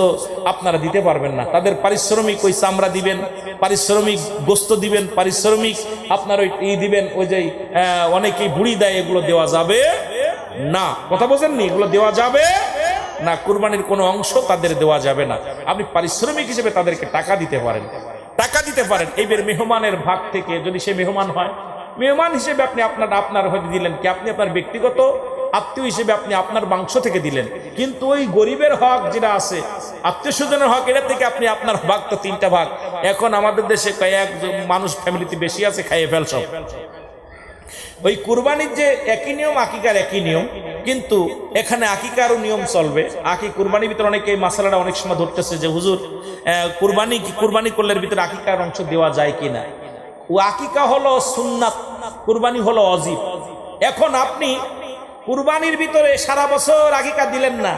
আপনারা দিতে পারবেন না। তাদের পারিশ্রমিক ওই চামড়া দিবেন, পারিশ্রমিক গোশত দিবেন, পারিশ্রমিক আপনার ওই দিবেন, ওই যে অনেকেই বুড়ি দেয়, এগুলো দেওয়া যাবে না। কথা বোঝেননি? এগুলো দেওয়া যাবে না, কুরবানির কোনো অংশ তাদের দেওয়া যাবে না। আপনি পারিশ্রমিক হিসেবে তাদেরকে টাকা দিতে পারেন, টাকা দিতে পারেন। এইবার মেহমানের ভাগ থেকে যদি সে মেহমান হয়, মেহমান হিসেবে আপনি আপনার হয়তো দিলেন কি, আপনি আপনার ব্যক্তিগত আত্মীয় হিসেবে আপনি আপনার মাংস থেকে দিলেন, কিন্তু ওই গরিবের হক যেটা আছে, আত্মীয় স্বজনের হক, এটা থেকে আপনি আপনার ভাগ তো 3টা ভাগ। এখন আমাদের দেশে কয়েকজন মানুষ ফ্যামিলিতে বেশি আছে, খাইয়ে ফেল সব। ওই কুরবানির যে একই নিয়ম, আকিকার একই নিয়ম, কিন্তু এখানে আকিকারও নিয়ম চলবে। কুরবানির ভিতরে অনেকে এই মাসালাটা অনেক সময় ধরতেছে যে হুজুর কুরবানি করলে ভিতরে আকিকার অংশ দেওয়া যায় কিনা। ও আকিকা হলো সুন্নাত, কুরবানি হলো ওয়াজিব। এখন আপনি কুরবানির ভিতরে সারা বছর আকিকা দিলেন না,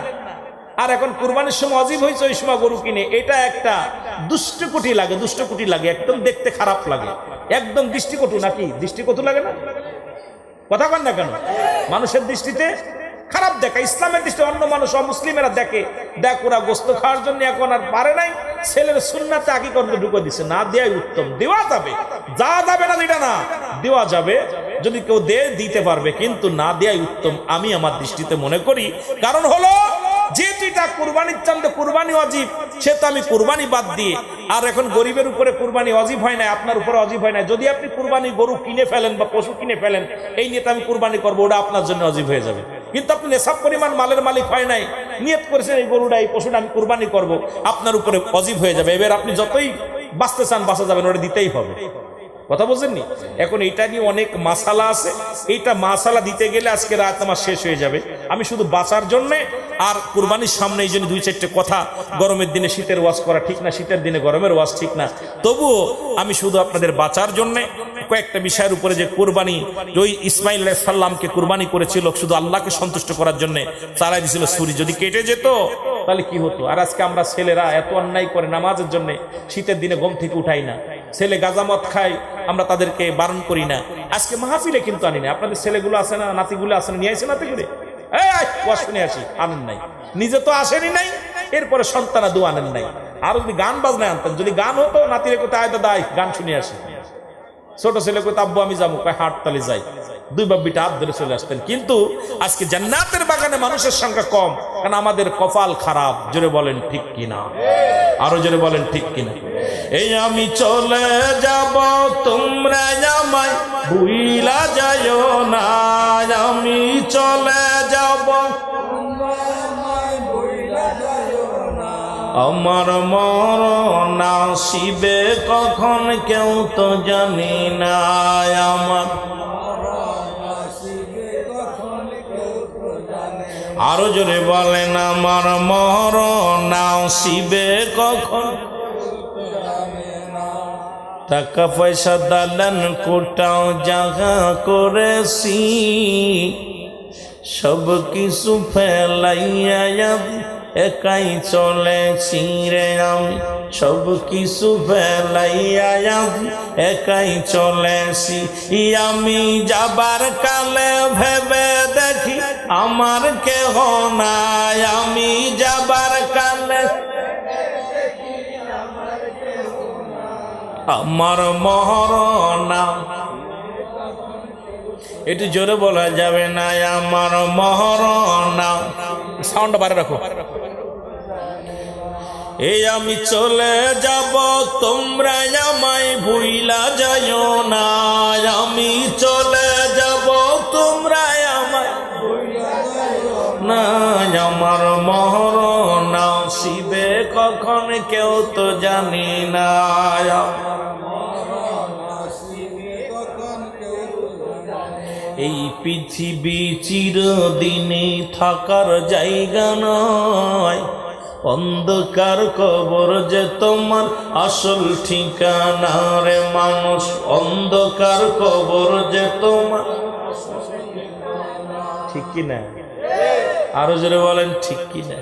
আর এখন কুরবানির সময় ওয়াজিব হয়েছে, ওই সময় গরু কিনে, এটা একটা দুষ্টকুটি লাগে, একদম দেখতে খারাপ লাগে, একদম দৃষ্টিকটু। নাকি দৃষ্টিকটু লাগে না? কথা বলেন না কেন? মানুষের দৃষ্টিতে খারাপ দেখা, ইসলামের দৃষ্টি অন্য মানুষ অমুসলিমেরা দেখে, দেখ ওরা গোশত খাওয়ার জন্য এখন আর পারে নাই, ছেলের সুন্নাতে আকিকা করতে ঢুকে দিচ্ছে। না দেওয়াই উত্তম। দেওয়া যাবে, যা যাবে না যেটা না, দেওয়া যাবে যদি কেউ দিতে পারবে, কিন্তু না দেওয়াই উত্তম আমি আমার দৃষ্টিতে মনে করি। কারণ হলো যেহেতু এটা কুরবানির চান্দে কুরবানি ওয়াজিব, সে তো আমি কুরবানি বাদ দিয়ে, আর এখন গরিবের উপরে কুরবানি ওয়াজিব হয় না, আপনার উপরে ওয়াজিব হয় না। যদি আপনি কুরবানি গরু কিনে ফেলেন বা পশু কিনে ফেলেন, এই নিয়ে আমি কুরবানি করবো, ওটা আপনার জন্য ওয়াজিব হয়ে যাবে। কিন্তু আপনি নেশাব পরিমাণ মালের মালিক হয় নাই, নিয়ত করেছেন এই গরুটা, এই পশুটা আমি কুরবানি করবো, আপনার উপরে ওয়াজিব হয়ে যাবে। এবার আপনি যতই বাঁচতে চান বাঁচা যাবেন, ওটা দিতেই হবে। কথা বুঝেননি? এখন এটা নিয়ে অনেক মাসালা আছে, এইটা মাসালা দিতে গেলে আজকে রাত আমার শেষ হয়ে যাবে। আমি শুধু বাঁচার জন্য আর কুরবানির সামনে এই জন্য 2-4টে কথা, গরমের দিনে শীতের ওয়াজ করা ঠিক না, শীতের দিনে গরমের ওয়াজ ঠিক না, তবুও আমি শুধু আপনাদের বাঁচার জন্য কয়েকটা বিষয়ের উপরে, যে কুরবানি, ওই ইসমাইল আলাইহিস সালামকে কুরবানি করেছিল শুধু আল্লাহকে সন্তুষ্ট করার জন্য, তারাই দিয়েছিল ছুরি, যদি কেটে যেত তাহলে কি হতো। আর আজকে আমরা ছেলেরা এত অন্যায় করে নামাজের জন্য, শীতের দিনে ঘুম থেকে উঠাই না, ছেলে গাঁজা মদ খায়, আমরা তাদেরকে বারণ করি না। আজকে মাহফিলে কিন্তু আনি না, আপনাদের ছেলেগুলো আছে না, নাতিগুলো আছে না, নিয়ে আসে নাতি করে শুনে আসি, আনেন নাই, নিজে তো আসেনি নাই, এরপরে সন্তানা দু আনেন নাই। আর যদি গান বাজনায় আনতেন, যদি গান হতো, নাতিরে কোথায় দাদা গান শুনে আসি, ছোট ছেলে কই আব্বু আমি যাবো, কয় হাটতালি যাই। দুই বাপ বিটা হাত ধরে চলে আসতেন। কিন্তু আজকে জান্নাতের বাগানে মানুষের সংখ্যা কম, কারণ আমাদের কপাল খারাপ। জোরে বলেন ঠিক কিনা, আরো জোরে বলেন ঠিক কিনা। এই আমি চলে যাব তোমরা আমায় ভুইলা যাইও না, আমি চলে যাব আমার মরণ আসিবে কখন কেউ তো জানি না, আমার আরো জোরে বলেন আমার মরণ আসিবে কখন। টাকা পয়সা দালান কোটাও জাগা করেছি, সব কিছু ফেলাইয়া একাই চলেছি রে আমি, সব কিছু ফেলাইয়া একাই চলেছি। আমি যাবার কালে ভেবে দেখি আমার কেহ নাই, আমি যাবার কালে আমার মরণ। এটি জোরে বলা যাবে না, আমার মরণ। সাউন্ড বাড়ে রাখো। এই আমি চলে যাব তোমরা আমায় ভুইলা যাইও না, আমি চলে যাব তোমরা আমায় ভুইলা যাইও না, আমার মরণ আসিবে কখন কেউ তো জানি না। এই পৃথিবী চিরদিনই থাকার জায়গা নয়, অন্ধকার কবর যে তোমার আসল ঠিকানা রে মানুষ, অন্ধকার কবর যে তোমার, ঠিক কি না? আরো জোরে বলেন ঠিক কি না?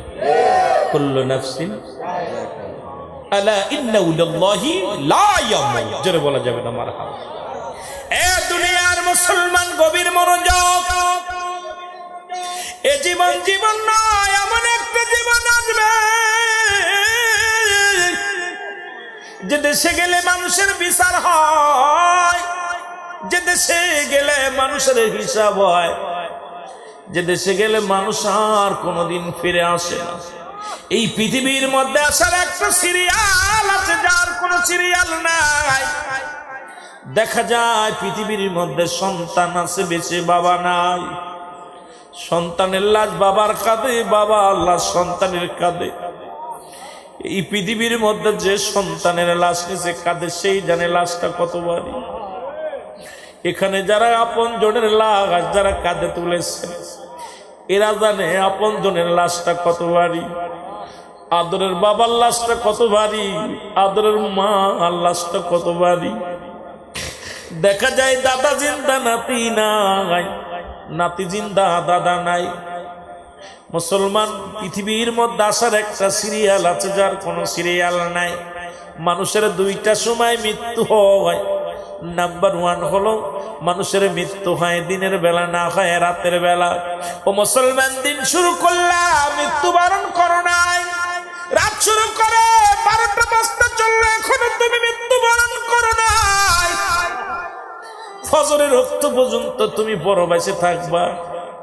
কুল্লু নাফসিন আলা ইন্না ইলাল্লাহি লা ইয়ামুত। জোরে বলা যাবে না মারহাবা। এ দুনিয়ার মুসলমান গভীর মনোযোগ, এ জীবন জীবন নয়, এমন একটা জীবন আসবে যে দেশে গেলে মানুষের বিচার হয়, যে দেশে গেলে মানুষের হিসাব হয়, যে দেশে গেলে মানুষ আর কোনোদিন ফিরে আসে না। এই পৃথিবীর মধ্যে আসার একটা সিরিয়াল আছে, যার কোনো সিরিয়াল নাই। দেখা যায় পৃথিবীর মধ্যে সন্তান আছে বেঁচে, বাবা নাই। সন্তানের লাশ বাবার কাঁধে, বাবা আল্লাহ সন্তানের কাঁধে। এই পৃথিবীর মধ্যে যে সন্তানের লাশ নিচে কাঁধে, সেই জানে লাশটা কত ভারী। এখানে যারা আপন জনের লাশ যারা কাঁধে তুলেছে, এরা জানে আপন জনের লাশটা কত ভারী। আদরের বাবার লাশটা কত ভারী, আদরের মা লাশটা কত ভারী। দেখা যায় দাদা জিন্দা নাতি নাই, নাতি জিন্দা দাদা নাই। মুসলমান পৃথিবীর মধ্যে আসার একটা সিরিয়াল আছে, যার কোনো সিরিয়াল নাই। মানুষের দুইটা সময় মৃত্যু হয়। নাম্বার 1 হলো মানুষের মৃত্যু হয় দিনের বেলা, না হয় রাতের বেলা। ও মুসলমান, দিন শুরু করলাম, মৃত্যুবরণ করো নাই। রাত শুরু করে 12টা বাজতে চললো, এখনো তুমি মৃত্যুবরণ করো নাই। ফজরের রক্ত পর্যন্ত তুমি বড় বেঁচে থাকবা,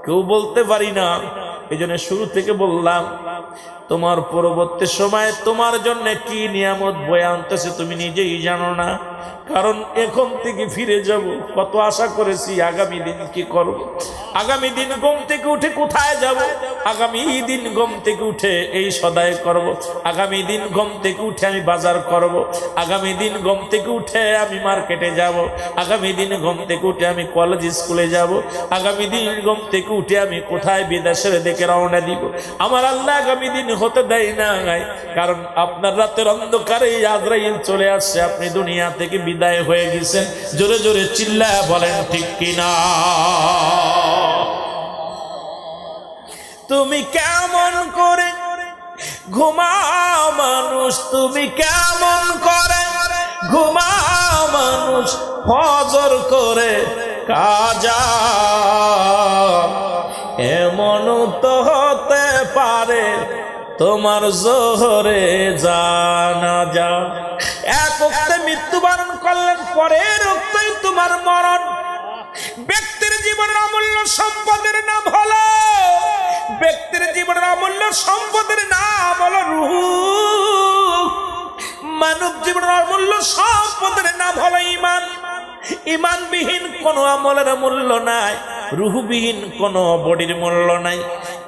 কেউ বলতে পারি না। এই জন্য শুরু থেকে বললাম, তোমার পরবর্তী সময় তোমার জন্য কি নিয়ামত বয়ে আনতেছে তুমি নিজেই জানো না। কারণ এখন থেকে ফিরে যাব, কত আশা করেছি আগামী দিন কি করব, আগামী দিন ঘুম থেকে উঠে কোথায় যাব, আগামী দিন ঘুম থেকে উঠে এই সদাই করব, আগামী দিন ঘুম থেকে উঠে আমি বাজার করব, আগামী দিন ঘুম থেকে উঠে আমি মার্কেটে যাব, আগামী দিন ঘুম থেকে উঠে আমি কলেজ স্কুলে যাব, আগামী দিন ঘুম থেকে উঠে আমি কোথায় বিদেশের দিকে রওনা দিব। আমার আল্লাহ আগামী দিন হতে দেয় না, কারণ আপনার রাতের অন্ধকারে আজরাইল চলে আসছে, আপনি দুনিয়া থেকে বিদায় হয়ে গেছেন। জোরে জোরে চিল্লায় বলেন ঠিক কিনা। তুমি কেমন করে ঘুমাও মানুষ, তুমি কেমন করে ঘুমাও মানুষ, ফজর করে কাজা। এমন তো হতে পারে তোমার জোহরে জানাজা। এক ওক্তে মৃত্যুবরণ করলেন, পরের ওক্তেই তোমার মরণ। ব্যক্তির জীবনের অমূল্য সম্পদের নাম হলো, ব্যক্তির জীবনের অমূল্য সম্পদের নাম হলো রূহ। মানব জীবনের অমূল্য সম্পদের নাম হলো ঈমান। ঈমানবিহীন কোনো আমলের মূল্য নাই, রূহবিহীন কোনো বডির মূল্য নাই।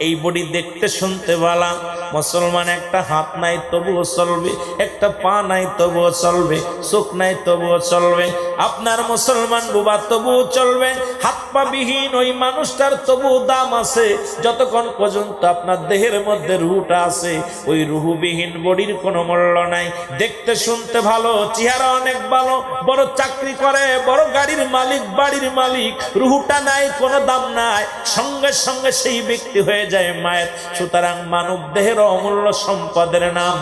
এই বডি দেখতে শুনতে ভালো, মুসলমান একটা হাত নাই তবুও চলবে, একটা পা নাই তবুও চলবে, চোখ নাই তবুও চলবে। আপনার মুসলমান বুবা তবুও চলবে, হাত পা বিহীন ওই মানুষটার তবুও দাম আছে যতক্ষণ পর্যন্ত আপনার দেহের মধ্যে রুহটা আছে। ওই রুহবিহীন বডির কোনো মূল্য নাই। দেখতে শুনতে ভালো, চেহারা অনেক ভালো, বড় চাকরি করে, বড় গাড়ির মালিক, বাড়ির মালিক, রুহটা নাই, কোনো দাম নাই, সঙ্গে সঙ্গে সেই ব্যক্তি হয়ে যায় মায়ের। সুতরাং মানব দেহের অমূল্য সম্পদের নাম,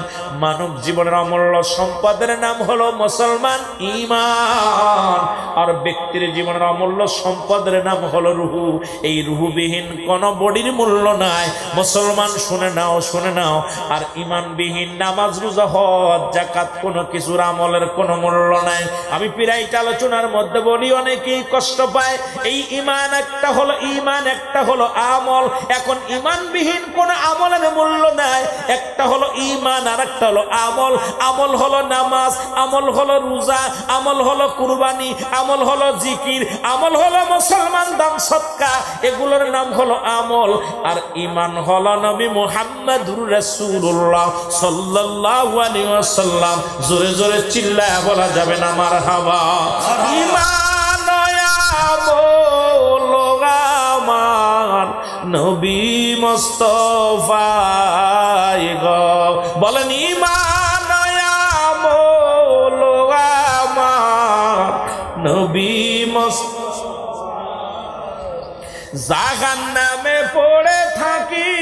মানব জীবনের অমূল্য সম্পদের নাম হলো মুসলমান, ঈমান। আর ব্যক্তির জীবনের অমূল্য সম্পদের নাম হলো রুহু। এই রুহুবিহীন কোন বডির মূল্য নাই। মুসলমান শুনে নাও, শুনে নাও। আর ঈমানবিহীন নামাজ, রোজা, হজ, যাকাত কোনো কিছুর আমলের কোনো মূল্য নাই। আমি প্রায় আলোচনার মধ্যে বলি, অনেকেই কষ্ট পায়। এই ঈমান একটা হলো ঈমান, একটা হলো আমল। এখন ঈমানবিহীন কোন আমলের মূল্য নাই। একটা হলো ঈমান আর একটা হলো আমল। আমল হলো নামাজ, আমল হলো রোজা, আমল হলো কুরবানি, আমল হলো জিকির, আমল হলো মুসলমান দান সদকা, এগুলোর নাম হলো আমল। আর ঈমান হলো নবী মুহাম্মদুর রাসূলুল্লাহ সাল্লাল্লাহু আলাইহি ওয়াসাল্লাম। জোরে জোরে চিল্লায়া বলা যাবে না মারহাবা। ঈমান আমল আমার নবী মুস্তাফাই গো, বলেন ঈমান আমল আমার নবী জাহান্নামে পড়ে থাকি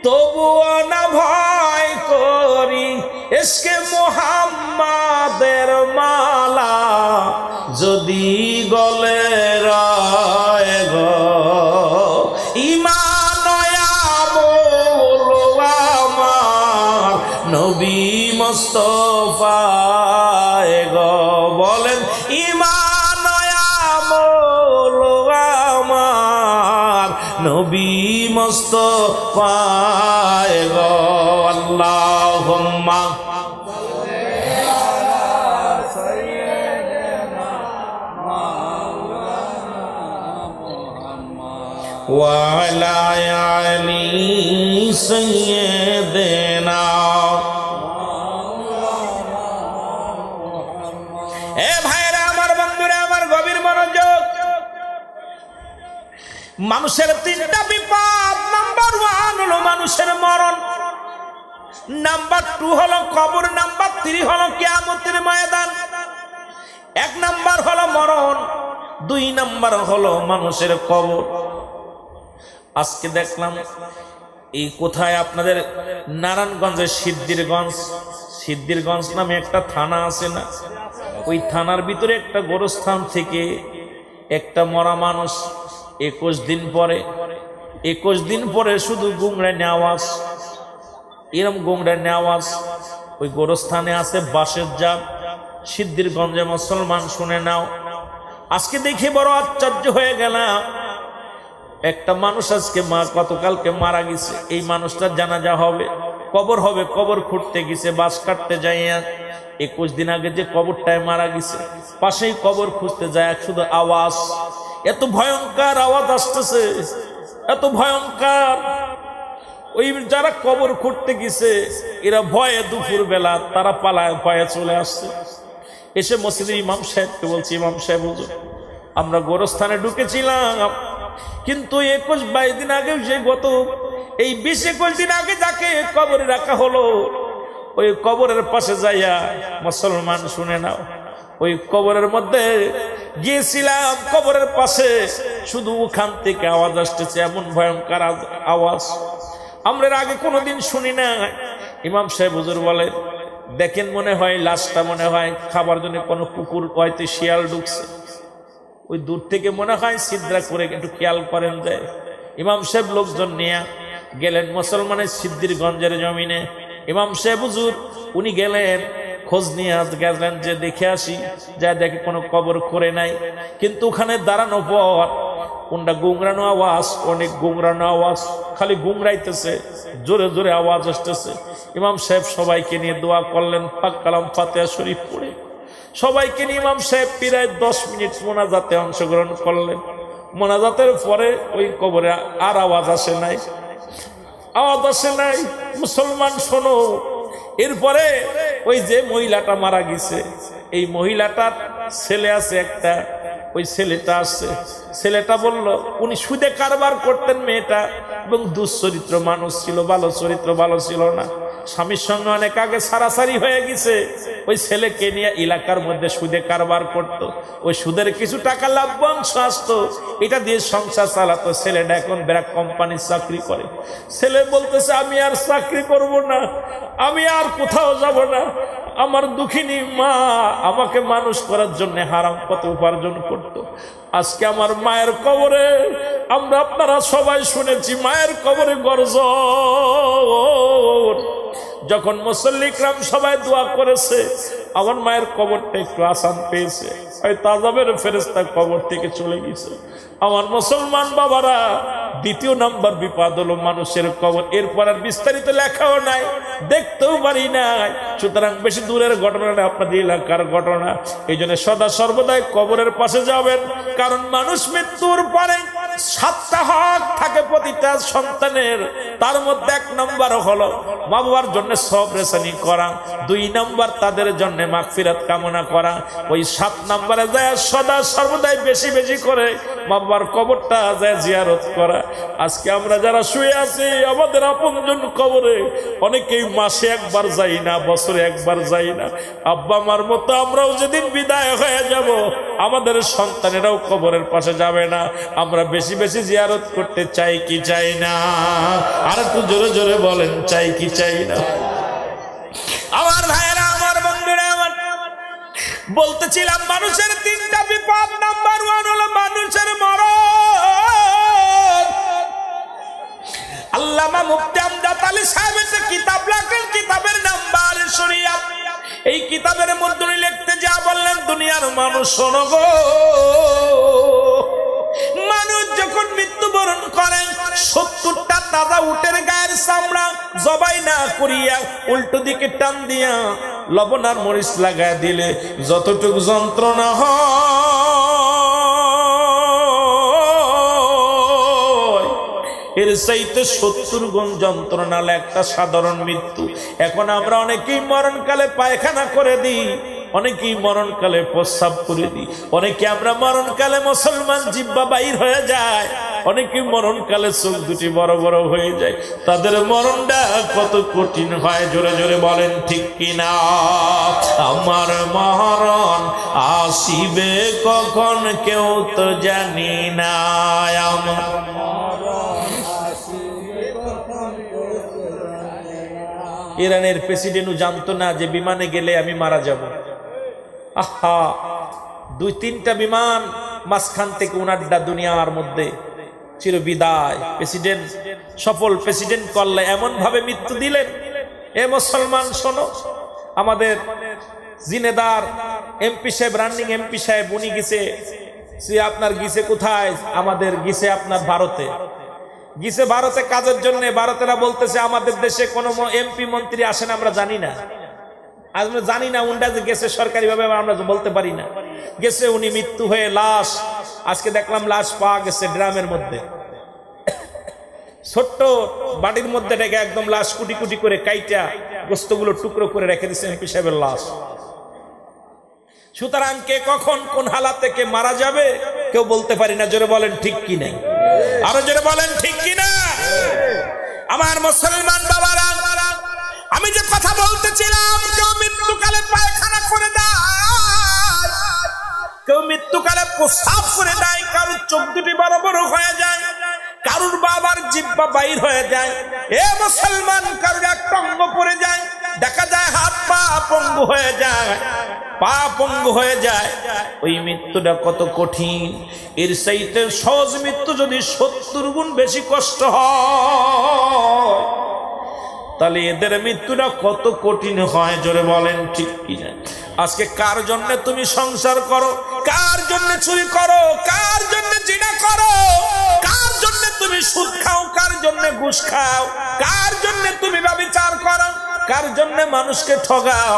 তবুও না ভয় করি, ইশকে মুহাম্মাদের মালা যদি গলে রয় গো। ঈমান আমল আমার নবী মুস্তাফাই গো, বলেন ঈমান আমল আমার নবী মুস্তাফাই গো। আল্লাহুম্মা ওয়ালা আলি সাইয়্যিদিনা। এ ভাইরা আমার, বন্ধুরা আমার, গভীর মনোযোগ। মানুষের তিনটা বিপদ। নাম্বার 1 হলো মানুষের মরণ, নাম্বার 2 হলো কবর, নাম্বার 3 হলো কিয়ামতের ময়দান। 1 নাম্বার হলো মরণ, 2 নাম্বার হলো মানুষের কবর। আজকে দেখলাম এই কোথায় আপনাদের নারায়ণগঞ্জের সিদ্ধিরগঞ্জ নামে একটা থানা আছে না, ওই থানার ভিতরে একটা গোরস্থান থেকে একটা মরা মানুষ 21 দিন পরে শুধু গুংড়ানি আওয়াজ, এরম গুংড়ানি আওয়াজ। ওই গোরস্থানে আছে বাঁশের জাগ। সিদ্ধিরগঞ্জে মুসলমান শুনে নাও। আজকে দেখে বড় আশ্চর্য হয়ে গেলাম। একটা মানুষ আজকে গতকালকে মারা গেছে। এই মানুষটার জানাজা হবে, কবর হবে, কবর খুঁড়তে গেছে, বাঁশ কাটতে যাইয়া 21 দিন আগে যে কবরটায় মারা গেছে, পাশেই কবর খুঁজতে যায়, শুধু আওয়াজ, এত ভয়ঙ্কর আওয়াজ আসতেছে, এত ভয়ঙ্কর। ওই যারা কবর খুঁড়তে গেছে এরা ভয়ে দুপুর বেলা তারা পালায়, ভয়ে চলে আসছে। এসে মসজিদের ইমাম সাহেবকে বলছি, ইমাম সাহেব হুজুর, আমরা গোরস্থানে ঢুকেছিলাম, কিন্তু 21-22 দিন আগে, সে গত এই 20-21 দিন আগে যাকে কবরে রাখা হলো, ওই কবরের পাশে যাইয়া মুসলমান শুনে নাও, ওই কবরের মধ্যে গিয়েছিলাম, কবরের পাশে শুধু ওখান থেকে আওয়াজ আসতেছে, এমন ভয়ঙ্কর আওয়াজ আমরা আগে কোনোদিন শুনি না। ইমাম সাহেব হুজুর বলে, দেখেন মনে হয় লাশটা মনে হয় খাবার জন্য কোনো কুকুর, হয়তো শিয়াল ঢুকছে, ওই দূর থেকে মনে হয় ছিদ্রা করে একটু খেয়াল করেন যায়। ইমাম সাহেব লোকজন নিয়ে গেলেন মুসলমানের সিদ্দিরগঞ্জের জমিনে। ইমাম সাহেব হুজুর উনি গেলেন, খোঁজ নিয়ে গেলেন যে দেখে আসি, যা দেখে কোনো কবর করে নাই। কিন্তু ওখানে দাঁড়ানো পর কোনটা গুংরানো আওয়াজ, অনেক গুংরানো আওয়াজ, খালি গুংরাইতেছে, জোরে জোরে আওয়াজ আসতেছে। ইমাম সাহেব সবাইকে নিয়ে দোয়া করলেন, পাক কালাম ফাতিহা শরীফ পড়ে সবাইকে নিয়ে ইমাম সাহেব প্রায় 10 মিনিট মোনাজাতে অংশগ্রহণ করলেন। মোনাজাতের পরে ওই কবরে আর আওয়াজ আসে নাই, আওয়াজ আসে নাই। মুসলমান শোনো, এরপরে ওই যে মহিলাটা মারা গেছে, এই মহিলাটার ছেলে আছে একটা, ওই ছেলেটা আছে। ছেলেটা বলল উনি সুদে কারবার করতেন মেয়েটা, এবং দুশ্চরিত্র মানুষ ছিল, ভালো চরিত্র ভালো ছিল না। স্বামীর সঙ্গে অনেক আগে সারাসারি হয়ে গেছে। ওই ছেলেকে নিয়ে এলাকার মধ্যে সুদে কারবার করত। ওই সুদের কিছু টাকা লাভ্যাংশ আসতো, এটা দিয়ে সংসার চালাতো। ছেলেটা এখন ব্র্যাক কোম্পানির চাকরি করে। ছেলে বলতেছে আমি আর চাকরি করব না, আমি আর কোথাও যাব না। আমার দুঃখিনী মা আমাকে মানুষ করার জন্য হারাম পথে উপার্জন করত। আজকে আমার মায়ের কবরে, আমরা আপনারা সবাই শুনেছি মায়ের কবরে গর্জন। যখন মুসল্লি کرام সবাই দোয়া করেছে, আমার মায়ের কবরটা একটু আসান পেয়েছে, হয়তো আযাবের ফেরেশতা কবর থেকে চলে গেছে। আমার মুসলমান বাবারা, দ্বিতীয় নাম্বার বিপদ হলো মানুষের কবর। এরপর আর বিস্তারিত লেখাও নাই, দেখতেও পারি নাই। সুতরাং বেশি দূরের ঘটনা না, আপনাদের এলাকার ঘটনা। এই জন্য সদা সর্বদাই কবরের পাশে যাবেন, কারণ মানুষ মৃত্যুর পরে 7টা হক থাকে প্রতিটা সন্তানের। তার মধ্যে 1 নম্বর হলো মা বাবার জন্য সবরেসানি করা, 2 নম্বর তাদের জন্য মাগফিরাত কামনা করা, ওই 7 নম্বরে যায় সদা সর্বদাই বেশি বেশি করে মা বাবার কবরটা যায় জিয়ারত করা। আজকে আমরা যারা শুয়ে আছি আমাদের আপনজন কবরে অনেকেই মাসে একবার যাই না, বছরে একবার যাই না। আব্বা মার মতো আমরাও যেদিন বিদায় হয়ে যাব, আমাদের সন্তানেরাও কবরের পাশে যাবে না। আমরা বেশি বেশি জিয়ারত করতে চাই কি চাই না? আর একটু জোরে জোরে বলেন, চাই কি চাই না? আমার ভাইয়েরা, আমার বন্ধুরা, আমার বলতেছিলাম মানুষের 3টা বিপদ। নাম্বার 1 হলো মানুষের মরণ। আল্লামা মুফতি আমজাদ আলী সাহেব একটা কিতাব লেখেন, কিতাবের নাম বারে শরিয়াত। এই কিতাবের মধ্যে লিখতে যা বললেন, দুনিয়ার মানুষ শোনো গো, মানুষ যখন মৃত্যুবরণ করেন 70টা তাজা উটের গায়ের চামড়া জবাই না করিয়া উল্টো দিকে টান দিয়া লবণ আর মরিচ লাগায় দিলে যতটুকু যন্ত্রণা হয়, এর চাইতে 70 গুণ যন্ত্রণা একটা সাধারণ মৃত্যু। এখন আমরা অনেকেই মরণকালে পায়খানা করে দিই, অনেকেই মরণকালে প্রস্রাব করে দিই, অনেকে আমরা মরণকালে মুসলমান জিহ্বা বাইর হয়ে যায়, অনেকে মরণকালে চোখ দুটি বড় বড় হয়ে যায়। তাদের মরণটা কত কঠিন হয়, জোরে জোরে বলেন ঠিক কিনা? আমার মরণ আসিবে কখন কেউ তো জানি না, আমার ইরানের প্রেসিডেন্টও জানতো না যে বিমানে গেলে আমি মারা যাব। আহা, 2-3টা বিমান মাঝখান থেকে উনাড্ডা দুনিয়ার মধ্যে চির বিদায়। প্রেসিডেন্ট, সফল প্রেসিডেন্ট করলে এমন ভাবে মৃত্যু দিলেন। এ মুসলমান শোনো, আমাদের জিনেদার এমপি সাহেব, রানিং এমপি সাহেব, উনি গেছে, আপনার গেছে কোথায়? আমাদের গেছে আপনার ভারতে, গেছে ভারতে কাজের জন্য। ভারতেরা বলতেছে আমাদের দেশে কোনো এমপি মন্ত্রী আসে না, আমরা জানি না, আমরা জানি না উন্ডা যে গেছে সরকারি ভাবে আমরা বলতে পারি না। গেছে উনি, মৃত্যু হয়ে লাশ, আজকে দেখলাম লাশ পাওয়া গেছে ড্রামের মধ্যে, ছোট্ট বাড়ির মধ্যে রেখে একদম লাশ কুটি কুটি করে কাইটা গোস্তগুলো টুকরো করে রেখে দিচ্ছে এমপি সাহেবের লাশ। সুতরাং কে কখন কোন হালাত থেকে মারা যাবে কেউ বলতে পারি না। জোরে বলেন ঠিক কি নাই? আরো জোরে বলেন ঠিক কি না? আমার মুসলমান বাবারা, আমি যে কথা বলতেছিলাম, কেউ মৃত্যুকালে পায়খানা করে দেয়, কেউ মৃত্যুকালে প্রস্রাব করে দেয়, কারোর চোখ দুটি বড় বড় হয়ে যায়, কারুর বাবার জিহ্বা বাইর হয়ে যায়। এ মুসলমান, কারুর একটা অঙ্গ পড়ে যায়, দেখা যায় হাত পা পঙ্গু হয়ে যায়, পা পঙ্গু হয়ে যায়, ওই মৃত্যুটা কত কঠিন। এর চাইতে সহজ মৃত্যু যদি 70 গুণ বেশি কষ্ট হয়, তাহলে এদের মৃত্যুটা কত কঠিন হয়, জোরে বলেন ঠিক কিনা? আজকে কার জন্য তুমি সংসার করো, কার জন্য চুরি করো, কার জন্য জিনা করো, কার জন্য তুমি সুদ খাও, কার জন্য ঘুষ খাও, কার জন্য তুমি ব্যভিচার করো, কার জন্য মানুষকে ঠগাও,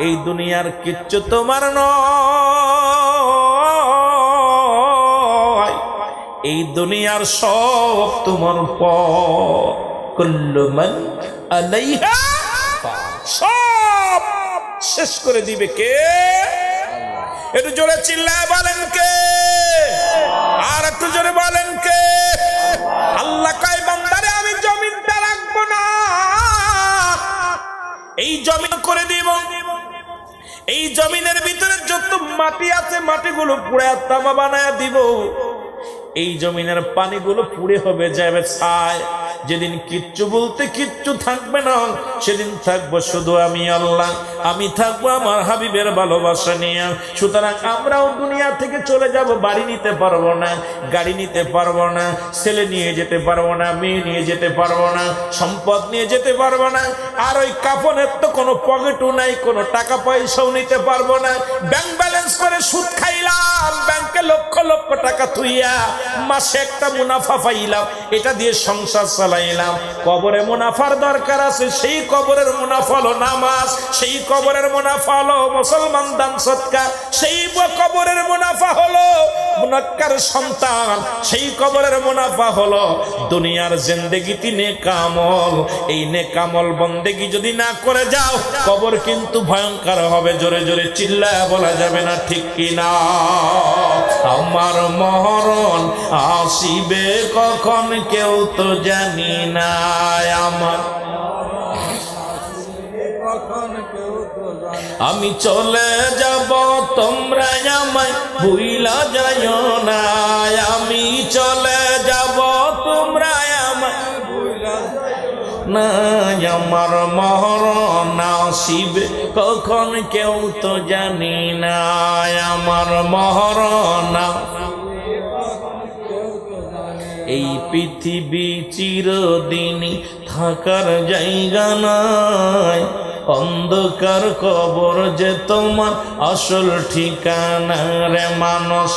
এই দুনিয়ার কিচ্ছু তোমার নয়, এই দুনিয়ার সব তোমার পর। কুল্লু মান আলাইহা সব শেষ করে দিবে কে? একটু জোরে চিল্লায় বলেন কে? আর একটু জোরে বলেন কে? আল্লাহ কয় বান্দারে আমি জমিনটা রাখবো না, এই জমিন করে দিব, এই জমিনের ভিতরে যত মাটি আছে মাটিগুলো পুড়ে তামা বানায় দিব, এই জমিনের পানিগুলো পুড়ে হবে যাবে ছাই। যেদিন কিচ্ছু বলতে কিচ্ছু থাকবে না, সেদিন থাকবো শুধু আমি আল্লাহ, আমি থাকবো আমার হাবিবের ভালোবাসা নিয়ে। সুতরাং আমরাও দুনিয়া থেকে চলে যাব, বাড়ি নিতে পারবো না, গাড়ি নিতে পারবো না, ছেলে নিয়ে যেতে পারবো না, মেয়ে নিয়ে যেতে পারবো না, সম্পদ নিয়ে যেতে পারবো না, আর ওই কাফনের তো কোনো পকেটও নাই, কোনো টাকা পয়সাও নিতে পারবো না। ব্যাংক ব্যালেন্স করে সুদ খাইলাম, ব্যাংকে লক্ষ লক্ষ টাকা থুইয়া মাসে একটা মুনাফা পাইলাম, এটা দিয়ে সংসার চালাইলাম। কবরে মুনাফার দরকার আছে, সেই কবরের মুনাফা হলো নামাজ, সেই কবরের মুনাফা হলো মুসলমান দান সদকা, সেই কবরের মুনাফা হলো মুনাক্কার সন্তান, সেই কবরের মুনাফা হলো দুনিয়ার জিন্দেগিতে নেক আমল। এই নেক আমল বন্দেগি যদি না করে যাও, কবর কিন্তু ভয়ঙ্কর হবে। জোরে জোরে চিল্লায় বলা যাবে না ঠিক কিনা? আমার মরণ আসিবে কখন কেউ তো জানি না, আমার আমি চলে যাব তোমরা আমায় ভুইলা যাইও না, আমি চলে যাব তোমরা আমায় ভুইলা না, আমার মরণ আসিবে কখন কেউ তো জানি না, আমার মরণ। এই পৃথিবী চিরদিনই থাকার জায়গা নয়, অন্ধকার কবর যে তোমার আসল ঠিকানা রে মানুষ।